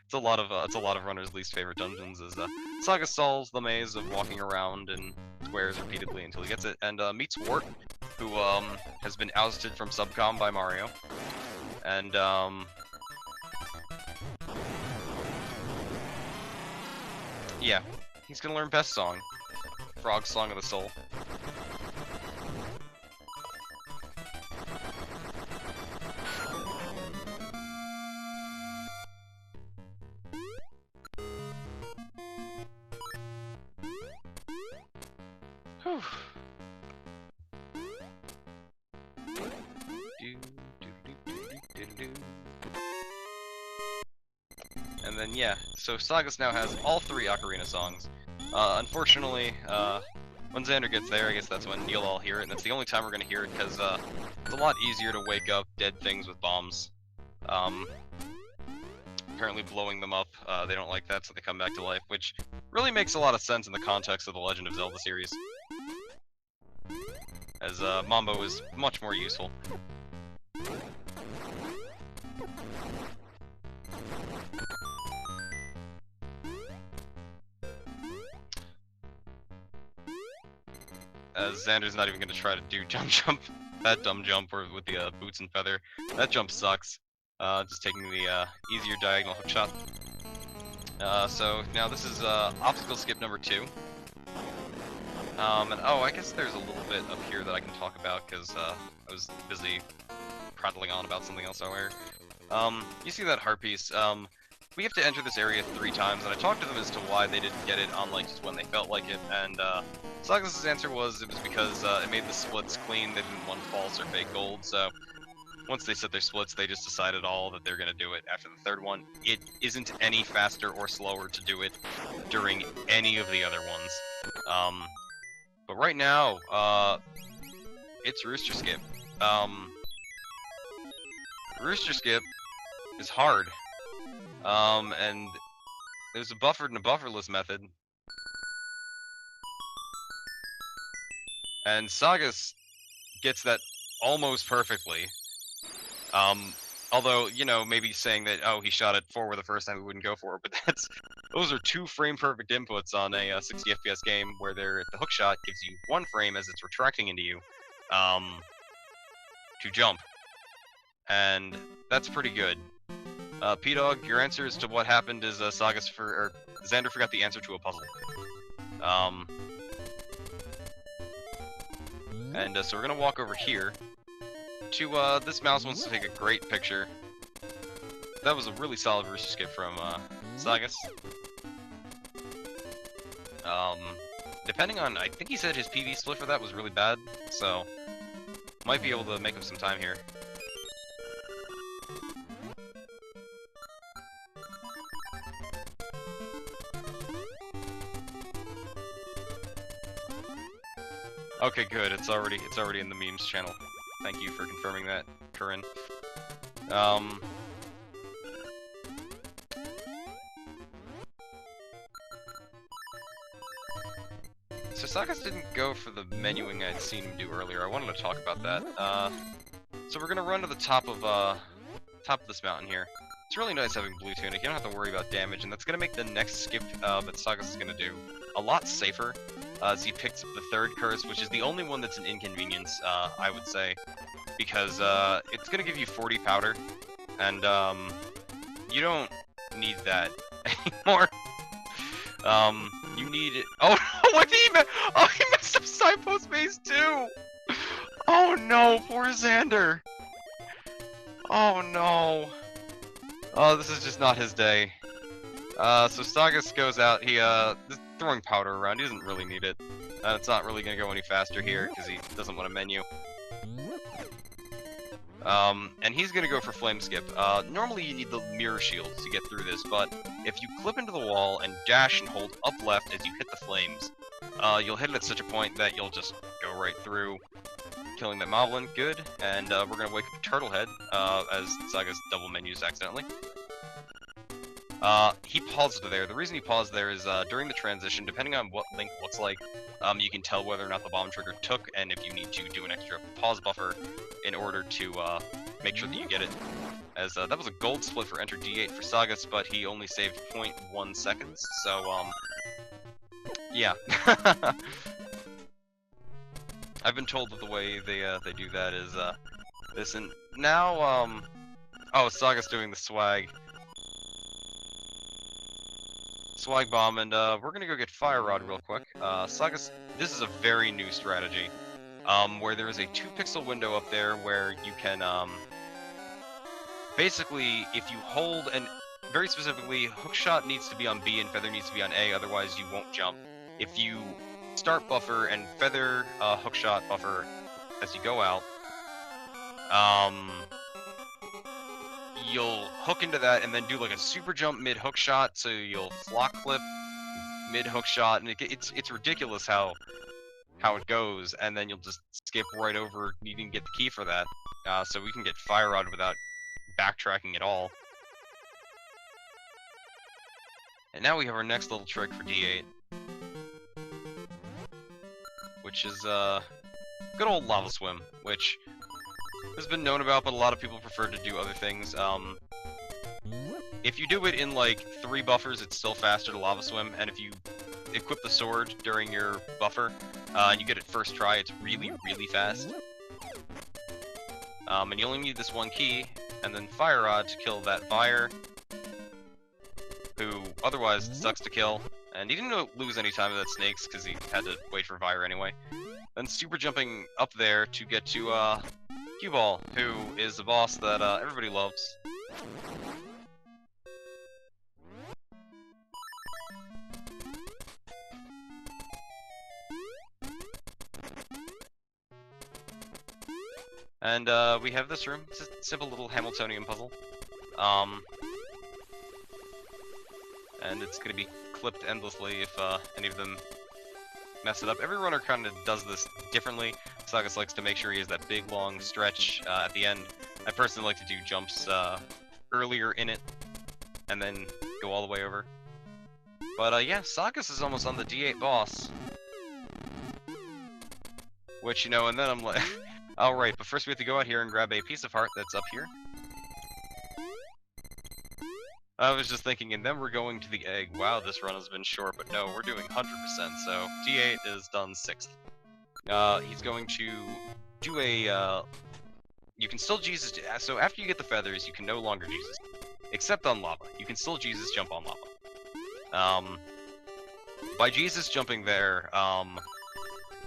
It's a lot of runners' least favorite dungeons. Is Saga solves the maze of walking around in squares repeatedly until he gets it, and meets Wart, who has been ousted from Subcom by Mario, and yeah, he's gonna learn best song, Frog Song of the Soul. Whew. And then yeah, so Sagas now has all 3 Ocarina songs. Unfortunately, when Xander gets there, I guess that's when you'll all hear it, and that's the only time we're gonna hear it, because it's a lot easier to wake up dead things with bombs. Apparently blowing them up, they don't like that, so they come back to life, which really makes a lot of sense in the context of the Legend of Zelda series. As Mambo is much more useful. As Xander's not even going to try to do jump, that dumb jump with the boots and feather. That jump sucks. Just taking the easier diagonal hook shot. So now this is obstacle skip number 2. And oh, I guess there's a little bit up here that I can talk about because I was busy prattling on about something else earlier. You see that heart piece? we have to enter this area 3 times, and I talked to them as to why they didn't get it on like just when they felt like it, and Sagas' answer was it was because it made the splits clean. They didn't want false or fake gold, so once they set their splits, they just decided all that they're gonna do it after the 3rd one. It isn't any faster or slower to do it during any of the other ones. But right now, it's Rooster Skip. Rooster Skip is hard. And there's a buffered and a bufferless method. And Sagas gets that almost perfectly. Although, you know, maybe saying that, oh, he shot it forward the first time, we wouldn't go for it, but those are 2 frame-perfect inputs on a 60 FPS game, where the hookshot gives you 1 frame as it's retracting into you, to jump. And that's pretty good. P-Dog, your answer as to what happened is Xander forgot the answer to a puzzle. So we're gonna walk over here to, this mouse wants to take a great picture. That was a really solid Rooster Skip from, Sagas. Depending on, I think he said his PV split for that was really bad, so might be able to make up some time here. Okay, good. It's already in the memes channel. Thank you for confirming that, Corinne. So Sagas didn't go for the menuing I'd seen him do earlier. I wanted to talk about that. So we're gonna run to the top of this mountain here. It's really nice having Blue Tunic. You don't have to worry about damage, and that's gonna make the next skip that Sagas is gonna do a lot safer. As he picks up the 3rd curse, which is the only one that's an inconvenience, I would say, because it's gonna give you 40 powder, and you don't need that anymore. You need it. Oh no! What did he mess? Oh, he messed up Signpost Maze too. Oh no, poor Xander. Oh no. Oh, this is just not his day. So Sagas goes out. He is throwing powder around. He doesn't really need it. It's not really gonna go any faster here because he doesn't want a menu. And he's gonna go for Flame Skip. Normally you need the mirror shield to get through this, but if you clip into the wall and dash and hold up left as you hit the flames, you'll hit it at such a point that you'll just go right through, killing that moblin. Good. And we're gonna wake up Turtlehead as Sagas double menus accidentally. He paused there. The reason he paused there is during the transition, depending on what Link looks like, you can tell whether or not the bomb trigger took, and if you need to do an extra pause buffer in order to make sure that you get it. As that was a gold split for Enter D8 for Sagas, but he only saved 0.1 seconds, so yeah. I've been told that the way they do that is this, and now oh, Sagas doing the swag bomb, and we're gonna go get Fire Rod real quick. Sagas, this is a very new strategy, where there is a 2-pixel window up there where you can, basically, if you hold, and very specifically, Hookshot needs to be on B and Feather needs to be on A, otherwise you won't jump. If you start buffer and Feather Hookshot buffer as you go out, you'll hook into that and then do like a super jump mid hook shot, so you'll flock clip mid hook shot, and it's ridiculous how it goes, and then you'll just skip right over needing to get the key for that. So we can get Fire Rod without backtracking at all. And now we have our next little trick for D8, which is good old Lava Swim, which has been known about, but a lot of people prefer to do other things. If you do it in like 3 buffers, it's still faster to Lava Swim, and if you equip the sword during your buffer, and you get it first try, it's really, really fast. And you only need this 1 key, and then Fire Rod to kill that Fire, who otherwise sucks to kill, and he didn't lose any time with that Snakes, because he had to wait for Fire anyway. Then super jumping up there to get to, Cue Ball, who is a boss that everybody loves. And we have this room. It's a simple little Hamiltonian puzzle. And it's gonna be clipped endlessly if any of them mess it up. Every runner kind of does this differently. Sagas likes to make sure he has that big long stretch at the end. I personally like to do jumps earlier in it and then go all the way over. But yeah, Sagas is almost on the D8 boss. Which, you know, and then I'm like, alright, but first we have to go out here and grab a piece of heart that's up here. I was just thinking, and then we're going to the egg. Wow, this run has been short, but no, we're doing 100%, so D8 is done 6th. He's going to do a, you can still Jesus, so after you get the feathers, you can no longer Jesus. Except on lava. You can still Jesus jump on lava. By Jesus jumping there,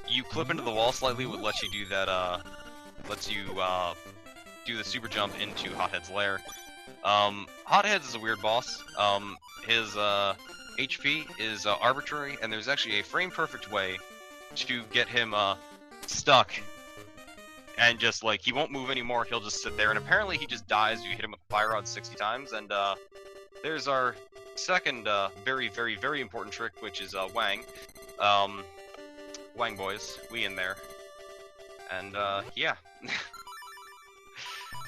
you clip into the wall slightly, what lets you do that, lets you, do the super jump into Hothead's lair. Hotheads is a weird boss. His HP is arbitrary, and there's actually a frame-perfect way to get him stuck, and just like he won't move anymore. He'll just sit there, and apparently he just dies. You hit him with a fire rod 60 times, and there's our second very, very, very important trick, which is Wang. Wang boys, we in there, and yeah.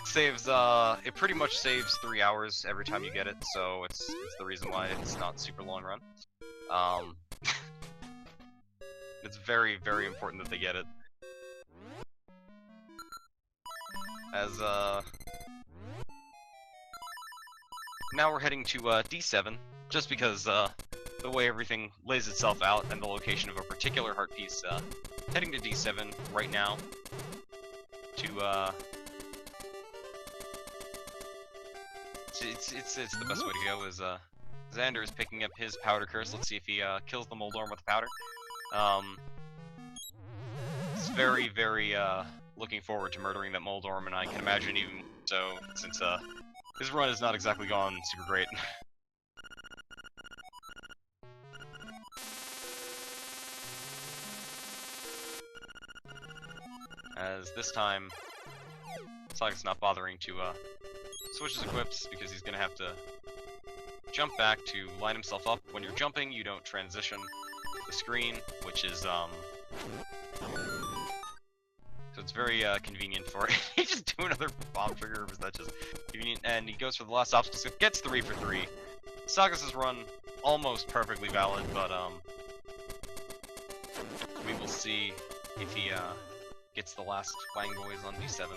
Saves, it pretty much saves 3 hours every time you get it, so it's the reason why it's not super long run. It's very, very important that they get it. As, now we're heading to, D7, just because, the way everything lays itself out and the location of a particular heart piece, heading to D7 right now to, It's the best way to go. Is Xander is picking up his powder curse. Let's see if he kills the Moldorm with the powder. It's very, very looking forward to murdering that Moldorm, and I can imagine even so since his run has not exactly gone super great. As this time, Sagat's not bothering to switch his equips because he's gonna have to jump back to line himself up. When you're jumping, you don't transition the screen, which is so it's very convenient for it. He just do another bomb trigger, or was that just convenient? And he goes for the last obstacle, gets 3 for 3. Sagas' run almost perfectly valid, but we will see if he gets the last Wang boys on D7.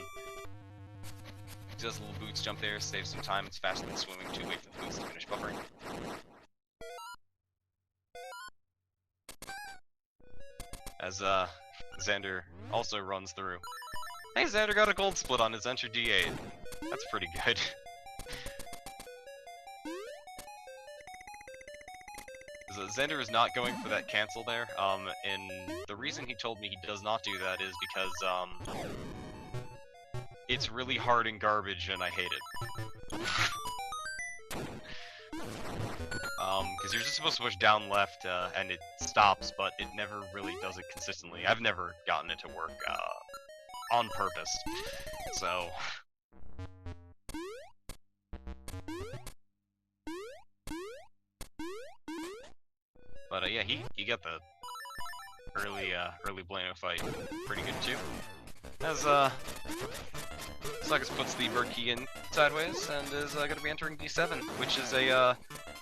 Does a little boots jump there, saves some time, it's faster than swimming to wait for the boots to finish buffering. As Xander also runs through. Hey, Xander got a gold split on his Enter D8. That's pretty good. Xander is not going for that cancel there, and the reason he told me he does not do that is because, it's really hard and garbage, and I hate it. Because you're just supposed to push down left, and it stops, but it never really does it consistently. I've never gotten it to work, on purpose. So... But, yeah, he got the early Blano fight pretty good, too. As, Sagas puts the bird key in sideways and is going to be entering D7, which is a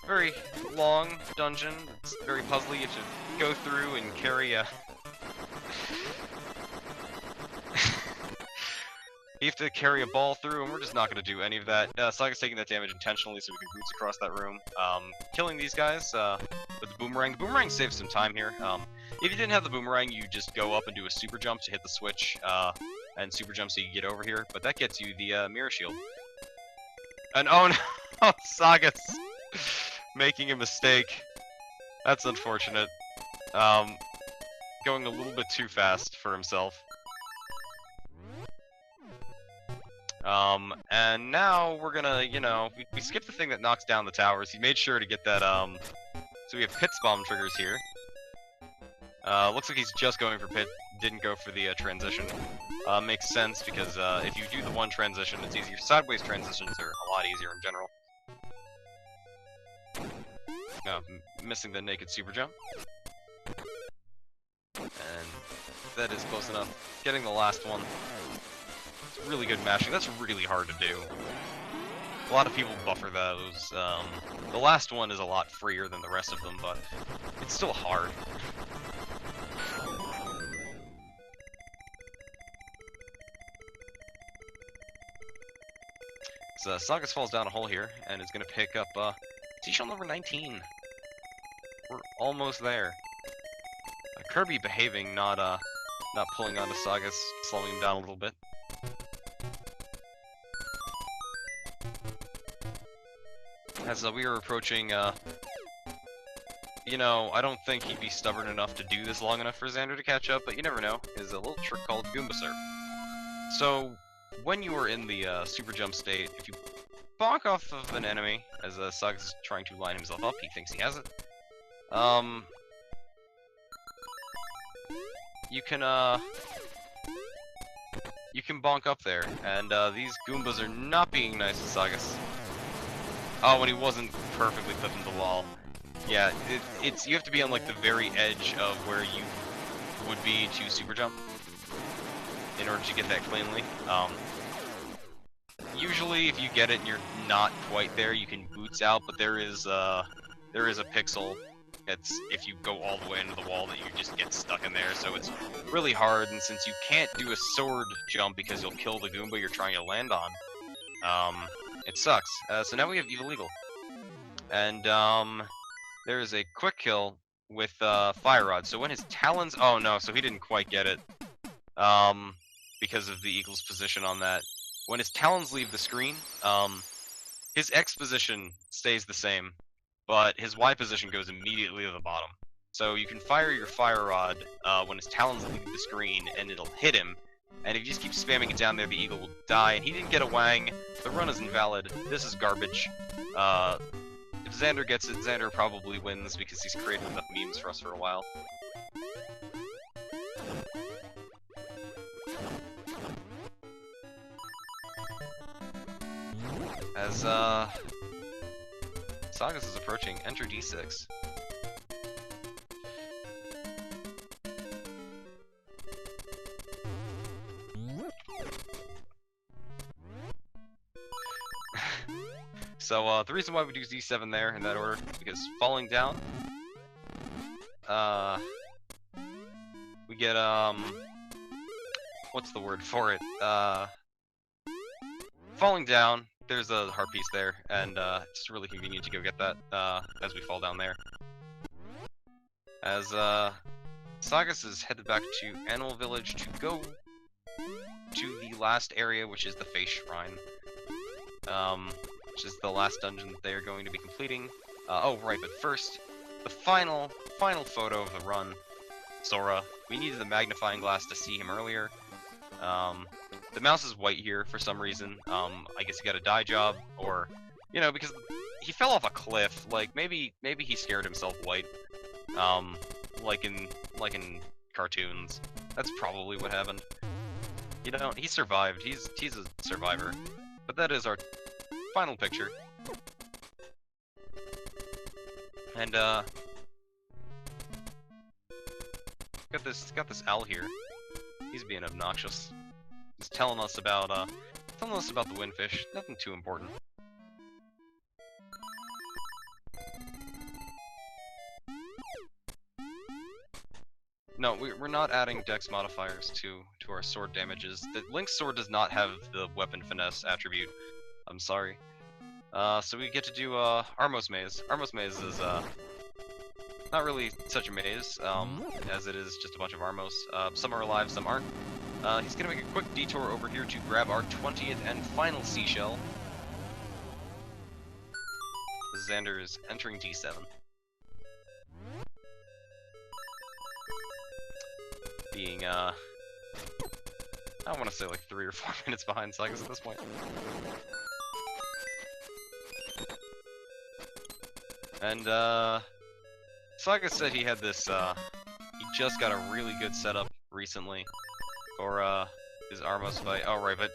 very long dungeon. It's very puzzly. You have to go through and carry a... You have to carry a ball through, and we're just not going to do any of that. Saga's taking that damage intentionally so we can boots across that room. Killing these guys with the boomerang. The boomerang saves some time here. If you didn't have the boomerang, you just go up and do a super jump to hit the switch, and super jump so you can get over here, but that gets you the mirror shield. And oh no, Sagas making a mistake. That's unfortunate. Going a little bit too fast for himself. And now we're gonna, you know, we skipped the thing that knocks down the towers. He made sure to get that, so we have Pit's bomb triggers here. Looks like he's just going for Pit didn't go for the transition. Makes sense because if you do the one transition, it's easier. Sideways transitions are a lot easier in general. Missing the naked super jump. And that is close enough. Getting the last one. It's really good mashing. That's really hard to do. A lot of people buffer those. The last one is a lot freer than the rest of them, but it's still hard. So Sagas falls down a hole here, and is going to pick up seashell number 19. We're almost there. Kirby behaving, not pulling onto Sagas, slowing him down a little bit. As we are approaching, you know, I don't think he'd be stubborn enough to do this long enough for Xander to catch up, but you never know. Is a little trick called Goomba Surf. So, when you are in the super jump state, if you bonk off of an enemy, as Sagas is trying to line himself up, he thinks he has it. You can bonk up there, and these Goombas are not being nice to Sagas. Oh, when he wasn't perfectly clipping the wall. Yeah, you have to be on like the very edge of where you would be to super jump in order to get that cleanly. Usually, if you get it and you're not quite there, you can boots out, but there is a pixel. It's if you go all the way into the wall that you just get stuck in there, so it's really hard. And since you can't do a sword jump because you'll kill the Goomba you're trying to land on, it sucks. So now we have Evil Eagle, and there is a quick kill with Fire Rod. So when his talons, oh no, so he didn't quite get it, because of the Eagle's position on that. When his talons leave the screen, his X position stays the same, but his Y position goes immediately to the bottom. So you can fire your Fire Rod when his talons leave the screen, and it'll hit him. And if you just keep spamming it down there, the Eagle will die. And he didn't get a Wang. The run is invalid. This is garbage. If Xander gets it, Xander probably wins because he's created enough memes for us for a while. As Sagas is approaching, enter D6. So the reason why we do Z7 there in that order, because falling down, we get what's the word for it? Falling down. There's a heart piece there, and it's really convenient to go get that as we fall down there. As Sagas is headed back to Animal Village to go to the last area, which is the Face Shrine, which is the last dungeon that they are going to be completing. Oh right, but first, the final photo of the run. Sora. We needed the magnifying glass to see him earlier. The mouse is white here for some reason. I guess he got a dye job, or, you know, because he fell off a cliff. Like maybe he scared himself white. Like in cartoons. That's probably what happened. You know, he survived. He's a survivor. But that is our final picture. And got this owl here. He's being obnoxious. He's telling us about the windfish. Nothing too important. No, we're not adding dex modifiers to our sword damages. The Link's sword does not have the weapon finesse attribute. I'm sorry. So we get to do Armos Maze. Armos Maze is not really such a maze, as it is just a bunch of Armos. Some are alive, some aren't. He's gonna make a quick detour over here to grab our 20th and final seashell. Xander is entering D7. Being, I don't want to say like 3 or 4 minutes behind Sagas at this point. And, Sagas said he had this, he just got a really good setup recently for his Armos fight. Oh right, but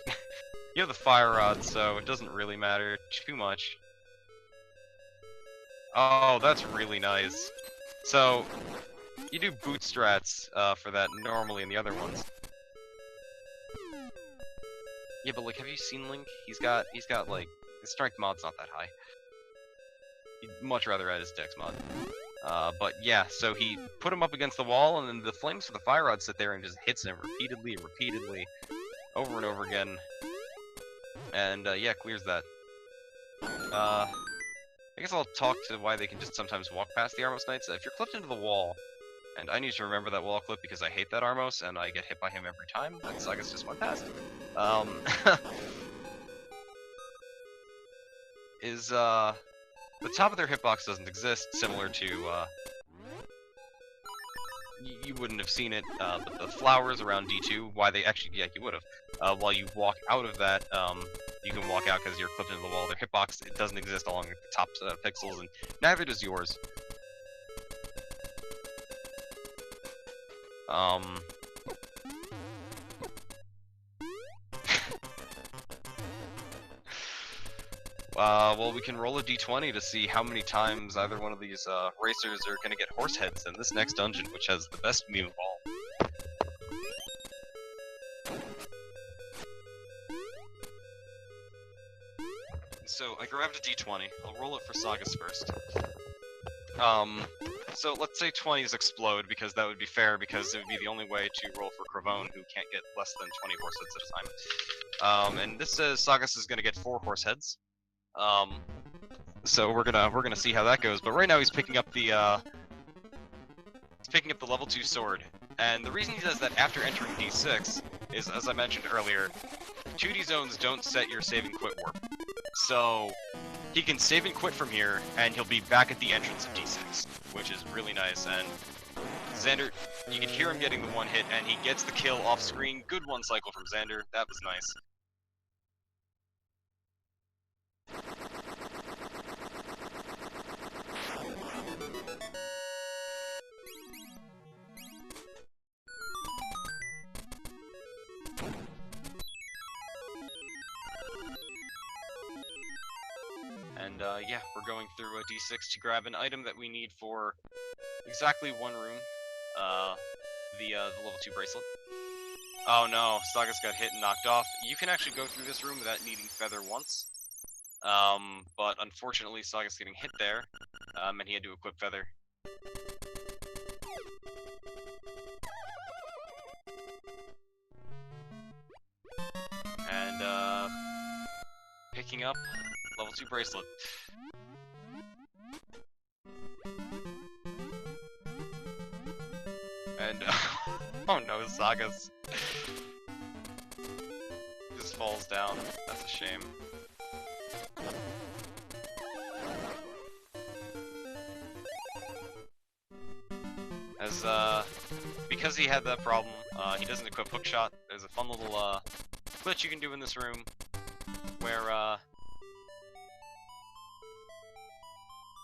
you have the fire rod, so it doesn't really matter too much. Oh, that's really nice. So you do boot strats for that normally in the other ones. Yeah, but like, have you seen Link? He's got like, his strength mod's not that high. He'd much rather add his dex mod. But yeah, so he put him up against the wall, and then the flames for the fire rod sit there and just hits him repeatedly and repeatedly, over and over again. And yeah, clears that. I guess I'll talk to why they can just sometimes walk past the Armos Knights. If you're clipped into the wall, and I need to remember that wall clip because I hate that Armos, and I get hit by him every time, that Sagas just went past. The top of their hitbox doesn't exist, similar to, you wouldn't have seen it, but the flowers around D2, why they actually, yeah, you would have. While you walk out of that, you can walk out because you're clipped into the wall. Their hitbox, it doesn't exist along the top pixels, and neither does yours. Well, we can roll a d20 to see how many times either one of these racers are gonna get horse heads in this next dungeon, which has the best meme of all. So I grabbed a d20. I'll roll it for Sagas first. So let's say 20s explode, because that would be fair, because it would be the only way to roll for Cravone, who can't get less than 20 horse heads at a time. And this says Sagas is gonna get 4 horse heads. So we're gonna see how that goes. But right now he's picking up the level 2 sword, and the reason he does that after entering D6 is, as I mentioned earlier, 2D zones don't set your save and quit warp. So he can save and quit from here, and he'll be back at the entrance of D6, which is really nice. And Xander, you can hear him getting the one hit, and he gets the kill off screen. Good one cycle from Xander. That was nice. And yeah, we're going through a D6 to grab an item that we need for exactly one room. The level 2 bracelet. Oh no, Sagas got hit and knocked off. You can actually go through this room without needing Feather once. But unfortunately Sagas getting hit there, and he had to equip Feather. And picking up level 2 bracelet. And oh no, Sagas just falls down. That's a shame. As because he had that problem, he doesn't equip Hookshot. There's a fun little glitch you can do in this room where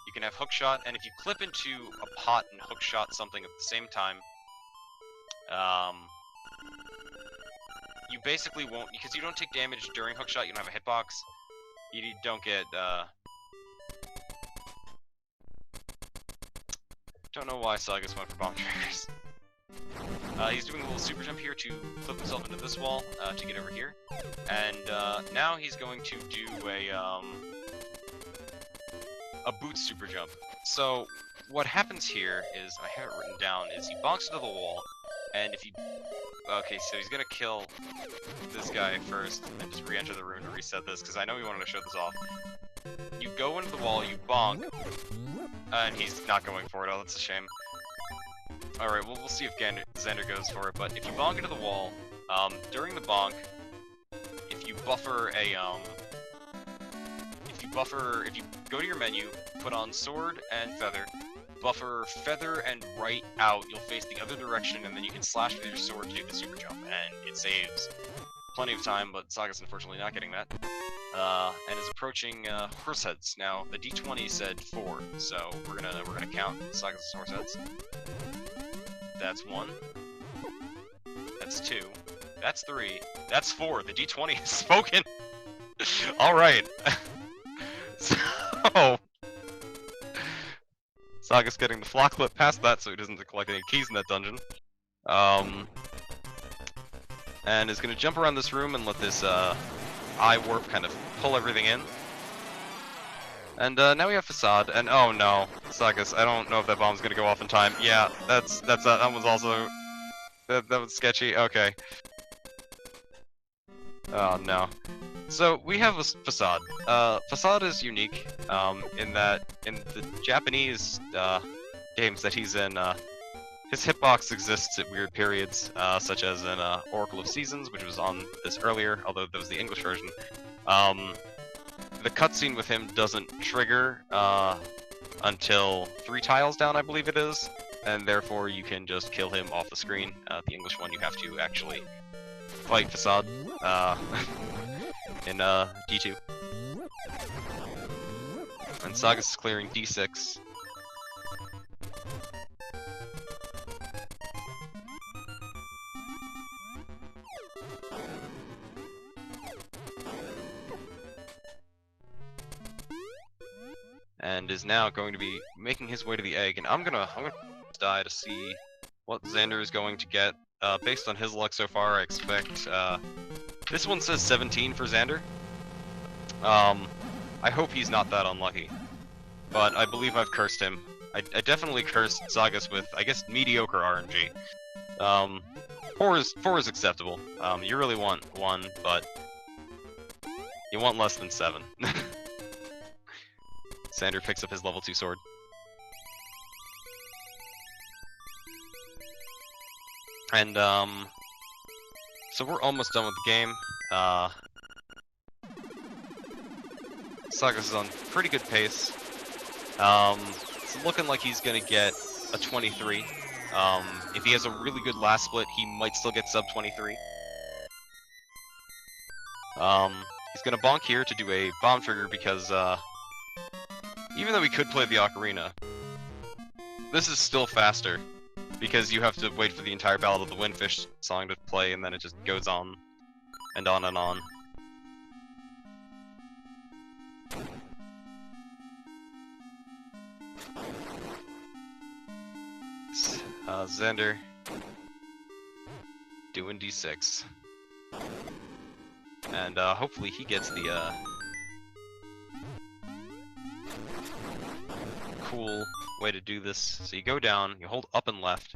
you can have Hookshot, and if you clip into a pot and Hookshot something at the same time, you basically won't, because you don't take damage during Hookshot, you don't have a hitbox, you don't get, don't know why Sagas went for bomb triggers. He's doing a little super jump here to flip himself into this wall, to get over here, and, now he's going to do a boot super jump. So, what happens here is, I have it written down, is he bonks into the wall, and if you... Okay, so he's gonna kill this guy first, and just re-enter the room to reset this, because I know he wanted to show this off. You go into the wall, you bonk, and he's not going for it. Oh, that's a shame. Alright, well, we'll see if Xander goes for it, but if you bonk into the wall, during the bonk, if you buffer a, if you go to your menu, put on sword and feather, buffer feather and right out, you'll face the other direction, and then you can slash with your sword to do the super jump, and it saves plenty of time, but Saga's unfortunately not getting that. And is approaching horse heads. Now, the D20 said 4, so we're gonna count Saga's horse heads. That's 1, That's 2. That's 3. That's 4. The D20 has spoken. Alright. So... Saga's getting the flock clip past that so he doesn't collect any keys in that dungeon. And is going to jump around this room and let this eye warp kind of pull everything in. And now we have Facade, and oh no, Sagas, I don't know if that bomb's going to go off in time. Yeah, that was also... That was sketchy, okay. Oh no. So, we have a Facade. Facade is unique, in that, in the Japanese, games that he's in, his hitbox exists at weird periods, such as in, Oracle of Seasons, which was on this earlier, although that was the English version. The cutscene with him doesn't trigger, until 3 tiles down, I believe it is, and therefore you can just kill him off the screen. The English one, you have to actually fight Facade, in D2. And Sagas is clearing D6. And is now going to be making his way to the egg, and I'm gonna die to see what Xander is going to get. Based on his luck so far, I expect, this one says 17 for Xander. I hope he's not that unlucky. But I believe I've cursed him. I definitely cursed Sagas with, I guess, mediocre RNG. 4 is acceptable. You really want 1, but you want less than 7. Xander picks up his level 2 sword. And, so we're almost done with the game. Sagas is on pretty good pace. It's looking like he's gonna get a 23. If he has a really good last split, he might still get sub 23. He's gonna bonk here to do a bomb trigger because, even though we could play the ocarina, this is still faster, because you have to wait for the entire Ballad of the Windfish song to play, and then it just goes on and on and on. Xander doing D6. And hopefully he gets the cool way to do this. So you go down, you hold up and left,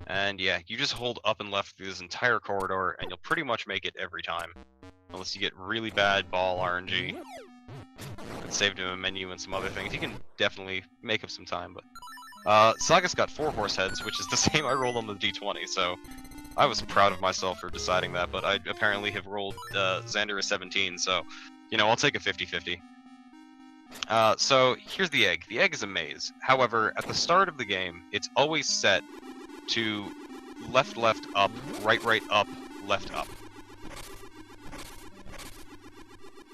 and yeah, you just hold up and left through this entire corridor, and you'll pretty much make it every time. Unless you get really bad ball RNG. And saved him a menu and some other things. You can definitely make up some time, but... Sagas got 4 horse heads, which is the same I rolled on the D20, so... I was proud of myself for deciding that, but I apparently have rolled Xander a 17, so... You know, I'll take a 50-50. So, here's the egg. The egg is a maze. However, at the start of the game, it's always set to left, left, up, right, right, up, left, up.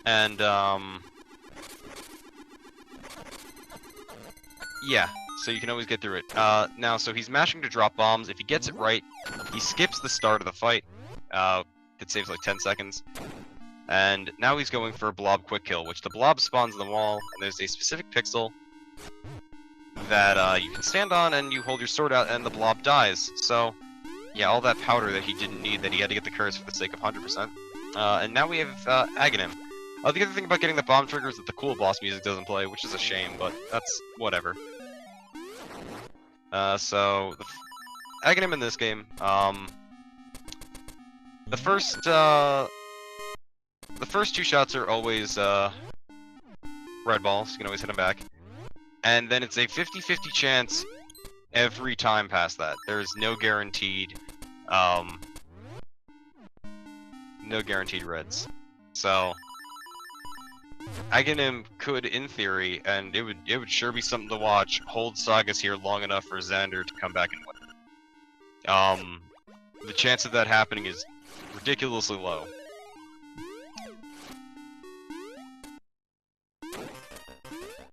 And, yeah, so you can always get through it. Now, so he's mashing to drop bombs. If he gets it right, he skips the start of the fight. It saves like 10 seconds. And now he's going for a blob quick kill, which the blob spawns in the wall, and there's a specific pixel that you can stand on, and you hold your sword out, and the blob dies. So, yeah, all that powder that he didn't need, that he had to get the curse for the sake of 100%. And now we have Aghanim. The other thing about getting the bomb trigger is that the cool boss music doesn't play, which is a shame, but that's whatever. So, Aghanim in this game, the first 2 shots are always, red balls, you can always hit them back. And then it's a 50-50 chance every time past that. There's no guaranteed, reds. So, Aghanim could, in theory, and it would sure be something to watch, hold Sagas here long enough for Xander to come back and win. The chance of that happening is ridiculously low.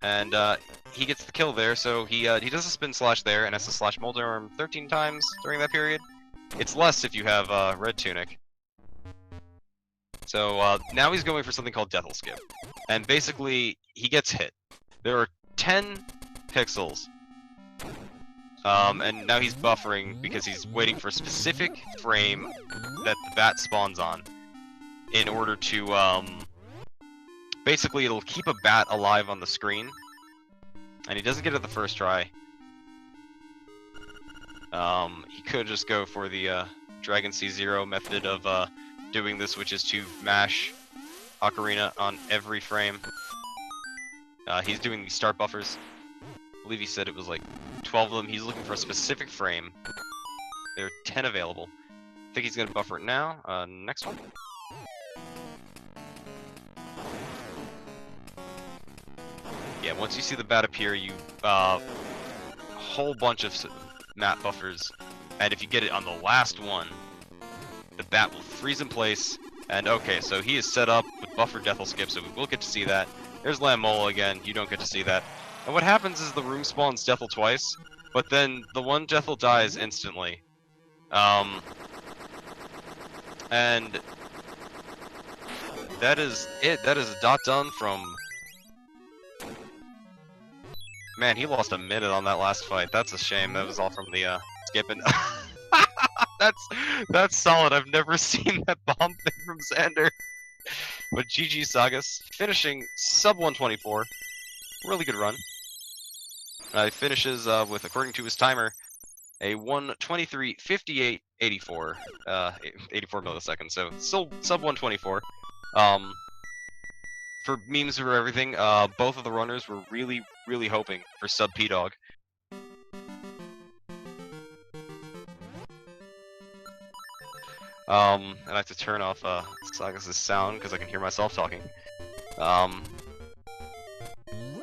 And he gets the kill there, so he does a spin slash there, and has to slash Moldarm 13 times during that period. It's less if you have red tunic. So now he's going for something called Death'll Skip. And basically, he gets hit. There are 10 pixels. And now he's buffering because he's waiting for a specific frame that the bat spawns on in order to, basically it'll keep a bat alive on the screen. And he doesn't get it the first try. He could just go for the Dragon C0 method of doing this, which is to mash Ocarina on every frame. He's doing these start buffers. I believe he said it was like 12 of them. He's looking for a specific frame. There are 10 available. I think he's gonna buffer it now. Next one. Yeah, once you see the bat appear, you a whole bunch of map buffers, and if you get it on the last one, the bat will freeze in place. And okay, so he is set up with buffer Death'll Skip, so we will get to see that. There's Lamola again. You don't get to see that. And what happens is the room spawns Death'll twice, but then the one Death'll dies instantly. And that is it. That is a dot done from. Man, he lost a minute on that last fight. That's a shame. That was all from the skipping. That's solid. I've never seen that bomb thing from Xander. But GG Sagas, finishing sub 124. Really good run. He finishes with, according to his timer, a 1:23:58:84. 84 milliseconds. So still sub 124. For memes or everything, both of the runners were really, really hoping for sub P-Dog. And I have to turn off Sagas' sound because I can hear myself talking.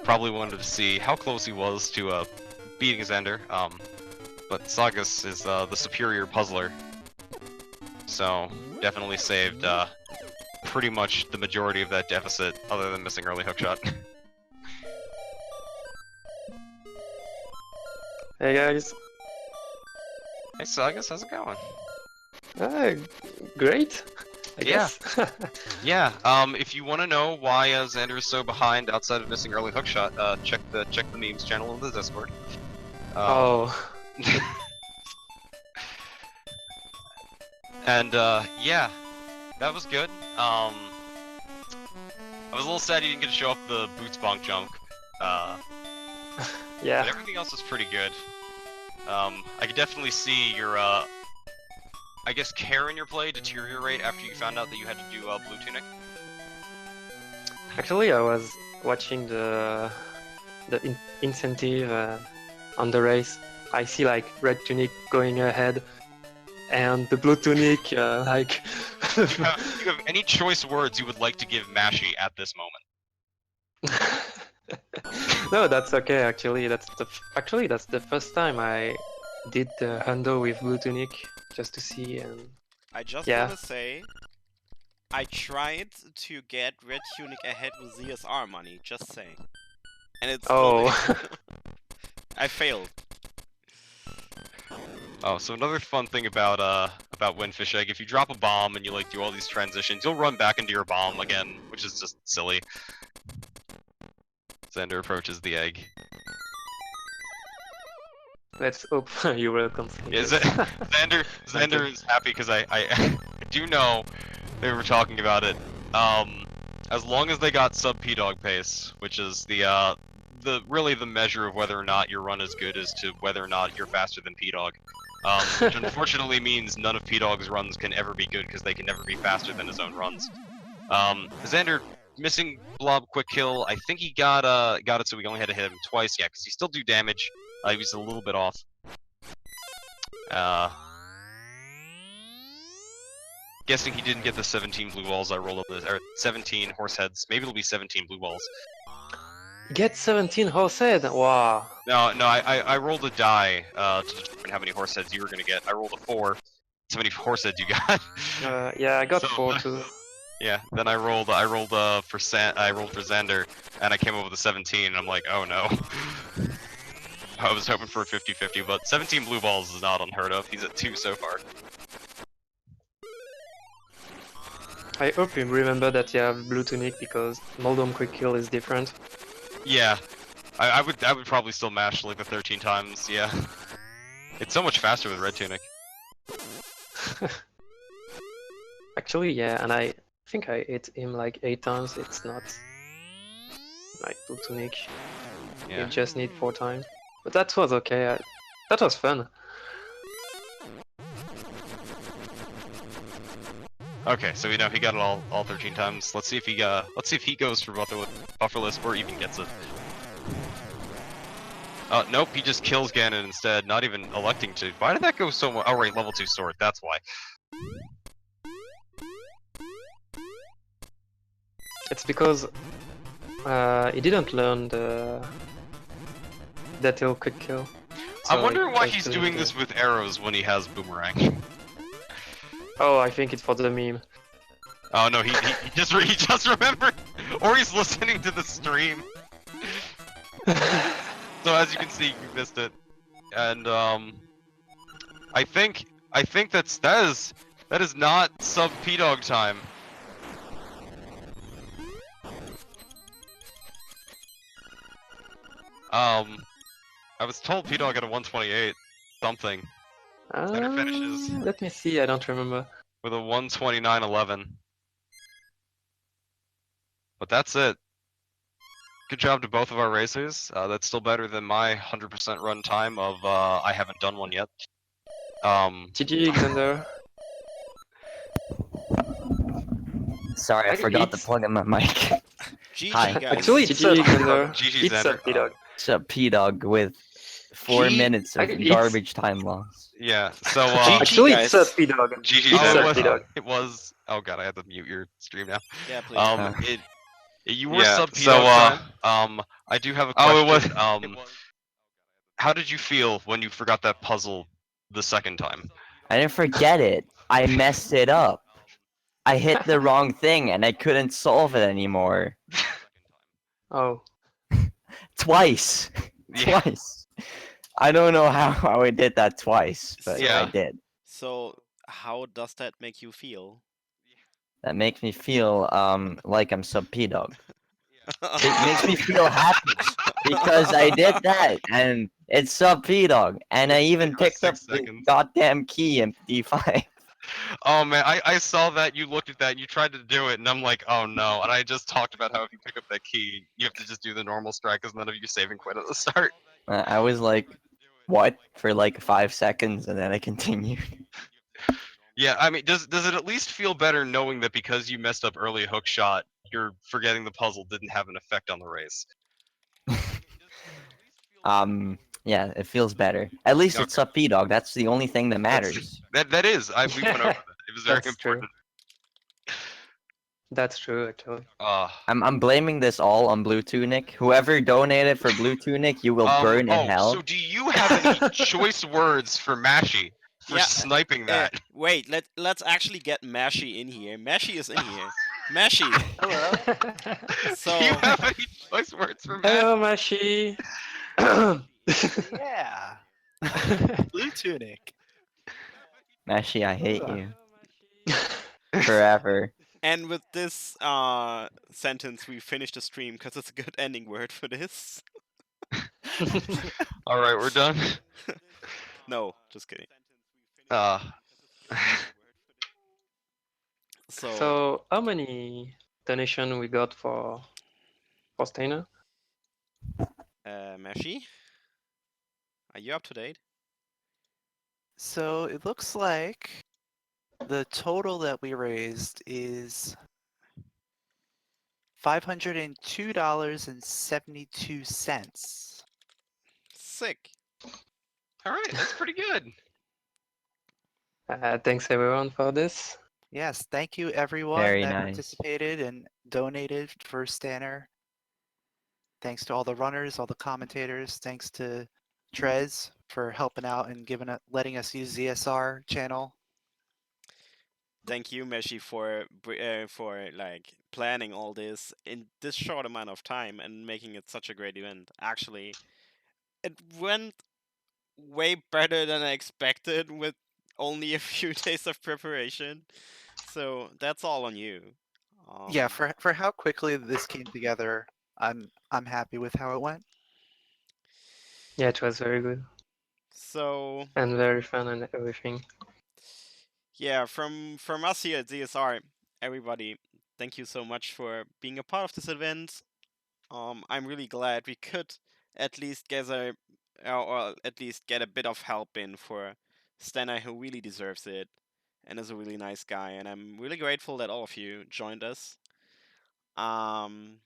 Probably wanted to see how close he was to beating Xander, but Sagas is the superior puzzler, so definitely saved pretty much the majority of that deficit, other than missing early hookshot. Hey guys. Hey Sagas, how's it going? Great, I guess. Yeah. If you want to know why Xander is so behind outside of missing early hookshot, check the memes channel in the Discord. Oh. And yeah, that was good. I was a little sad you didn't get to show off the boots bonk jump. Yeah. But everything else was pretty good. I could definitely see your I guess care in your play deteriorate after you found out that you had to do blue tunic. Actually, I was watching the incentive on the race. I see like red tunic going ahead, and the blue tunic like. You have any choice words you would like to give Mashi at this moment? No, that's okay. Actually, that's the first time I did the hundo with blue tunic, just to see. And I just yeah. want to say, I tried to get red tunic ahead with ZSR money. Just saying, and it's I failed. Oh, so another fun thing about Windfish Egg, if you drop a bomb and you like do all these transitions, you'll run back into your bomb again, which is just silly. Xander approaches the egg. Let's hope you will complete. Is it? Xander is happy because I do know they were talking about it. As long as they got sub P-Dog pace, which is the really the measure of whether or not your run is good as to whether or not you're faster than P-Dog. Which unfortunately means none of P-Dog's runs can ever be good because they can never be faster than his own runs. Xander missing blob quick kill. I think he got it so we only had to hit him twice. Yeah, because he still do damage. He was a little bit off. Guessing he didn't get the 17 blue balls I rolled up with, or 17 horse heads. Maybe it'll be 17 blue balls. Get 17 horse head. Wow. No, I rolled a die to determine how many horse heads you were gonna get. I rolled a 4. How many horse heads you got? Yeah, I got So, 4 too. Yeah, then I rolled for Xander, and I came up with a 17, and I'm like, oh no. I was hoping for a 50-50, but 17 blue balls is not unheard of. He's at 2 so far. I hope you remember that you have Blue Tunic because Moldom Quick Kill is different. Yeah, I would probably still mash like the 13 times. Yeah, it's so much faster with Red Tunic. Actually, yeah, and I think I hit him like 8 times. It's not like Blue Tunic. Yeah. You just need 4 times. But that was okay. That was fun. Okay, so we know he got it all 13 times. Let's see if he goes for bufferless or even gets it. Nope, he just kills Ganon instead, not even electing to. Why did that go so much? Oh right, level 2 sword, that's why. It's because he didn't learn the Detail Quick Kill. I'm wondering why it he's couldn't doing do. this with arrows when he has Boomerang. Oh, I think it's for the meme. Oh no, he just remembered, or he's listening to the stream. So as you can see, you missed it, and I think that is not sub P-Dog time. I was told P-Dog at a 128 something. Center finishes Let me see, I don't remember. with a 129.11. But that's it. Good job to both of our racers. That's still better than my 100% run time of I haven't done one yet. GG, Xander. Sorry, I forgot to it's- plug in my mic. GG, Hi. guys. Actually, it's GG, Xander. GG, It's Xander. P-Dog. It's a P-Dog with 4 G- minutes of it's- garbage time loss. Yeah, so GG, Actually, guys. it's P-Dog. GG, It's Xander. P-Dog. It was. Oh god, I have to mute your stream now. Yeah, please. You were Yeah, sub so, P-Dog time. I do have a question. Oh, it was. How did you feel when you forgot that puzzle the second time? I didn't forget it. I messed it up. I hit the wrong thing and I couldn't solve it anymore. Oh. Twice. Yeah. Twice. I don't know how I did that twice, but Yeah. I did. So, how does that make you feel? That makes me feel like I'm sub P-Dog. It makes me feel happy because I did that and it's sub P-Dog and I even It was picked up 6 the seconds. goddamn key in D5. Oh man, I saw that, you looked at that, and you tried to do it, and I'm like, oh no. And I just talked about how if you pick up that key, you have to just do the normal strike because none of you save and quit at the start. I was like, what? For like 5 seconds and then I continued. Yeah, I mean, does it at least feel better knowing that because you messed up early hook shot, you're forgetting the puzzle didn't have an effect on the race? Yeah, it feels better. At least it's sub P-Dog. That's the only thing that matters. That is. We went over that. It was very That's true. important. That's true, actually. I'm blaming this all on Blue Tunic. Whoever donated for Blue Tunic, you will burn in hell. So do you have any choice words for Mashy for Yeah, sniping that? Wait, let's actually get Mashy in here. Mashy is in here. Mashy. So Do you have any choice words for Mashy? Hello, Mashi. Yeah. Blue Tunic. Mashi, I hate you. Forever. And with this sentence, we finish the stream because it's a good ending word for this. All right, we're done. No, just kidding. So, how many donation we got for Stainer? Mashy, are you up to date? So it looks like the total that we raised is $502.72. Sick. All right, that's pretty good. Thanks everyone for this. Yes, thank you everyone Very that nice. participated and donated for Stanner. Thanks to all the runners, all the commentators. Thanks to Trez for helping out and letting us use ZSR channel. Thank you, Meshi, for like planning all this in this short amount of time and making it such a great event. Actually, it went way better than I expected with only a few days of preparation. so that's all on you. Yeah, Um, for how quickly this came together, I'm happy with how it went. Yeah, it was very good So and very fun and everything. yeah, from us here at ZSR, everybody, thank you so much for being a part of this event. I'm really glad we could at least gather, or at least get a bit of help in for Stanner, who really deserves it, and is a really nice guy. And I'm really grateful that all of you joined us. Um,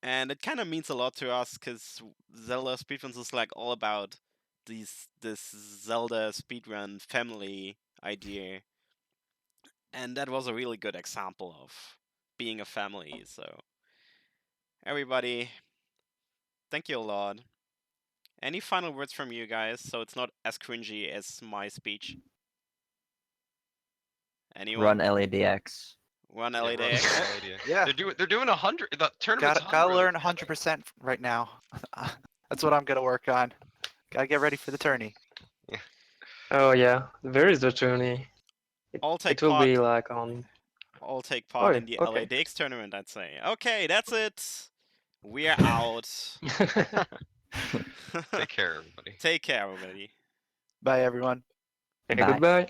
and it kind of means a lot to us because Zelda Speedruns is like all about this Zelda speedrun family idea, and that was a really good example of being a family. So everybody, thank you a lot. Any final words from you guys, so it's not as cringy as my speech? Anyone? Run LADX. Run Yeah, run LADX? LADX. Yeah. They're doing 100. The tournament's Gotta 100. learn 100% right now. That's what I'm gonna work on. Gotta get ready for the tourney. Oh yeah, where is the journey? I'll take It will part. be like on. I'll take part Oh, in the okay. LADX tournament, I'd say. Okay, that's it. We're out. Take care, everybody. Take care, everybody. Bye, everyone. Okay, Bye. goodbye.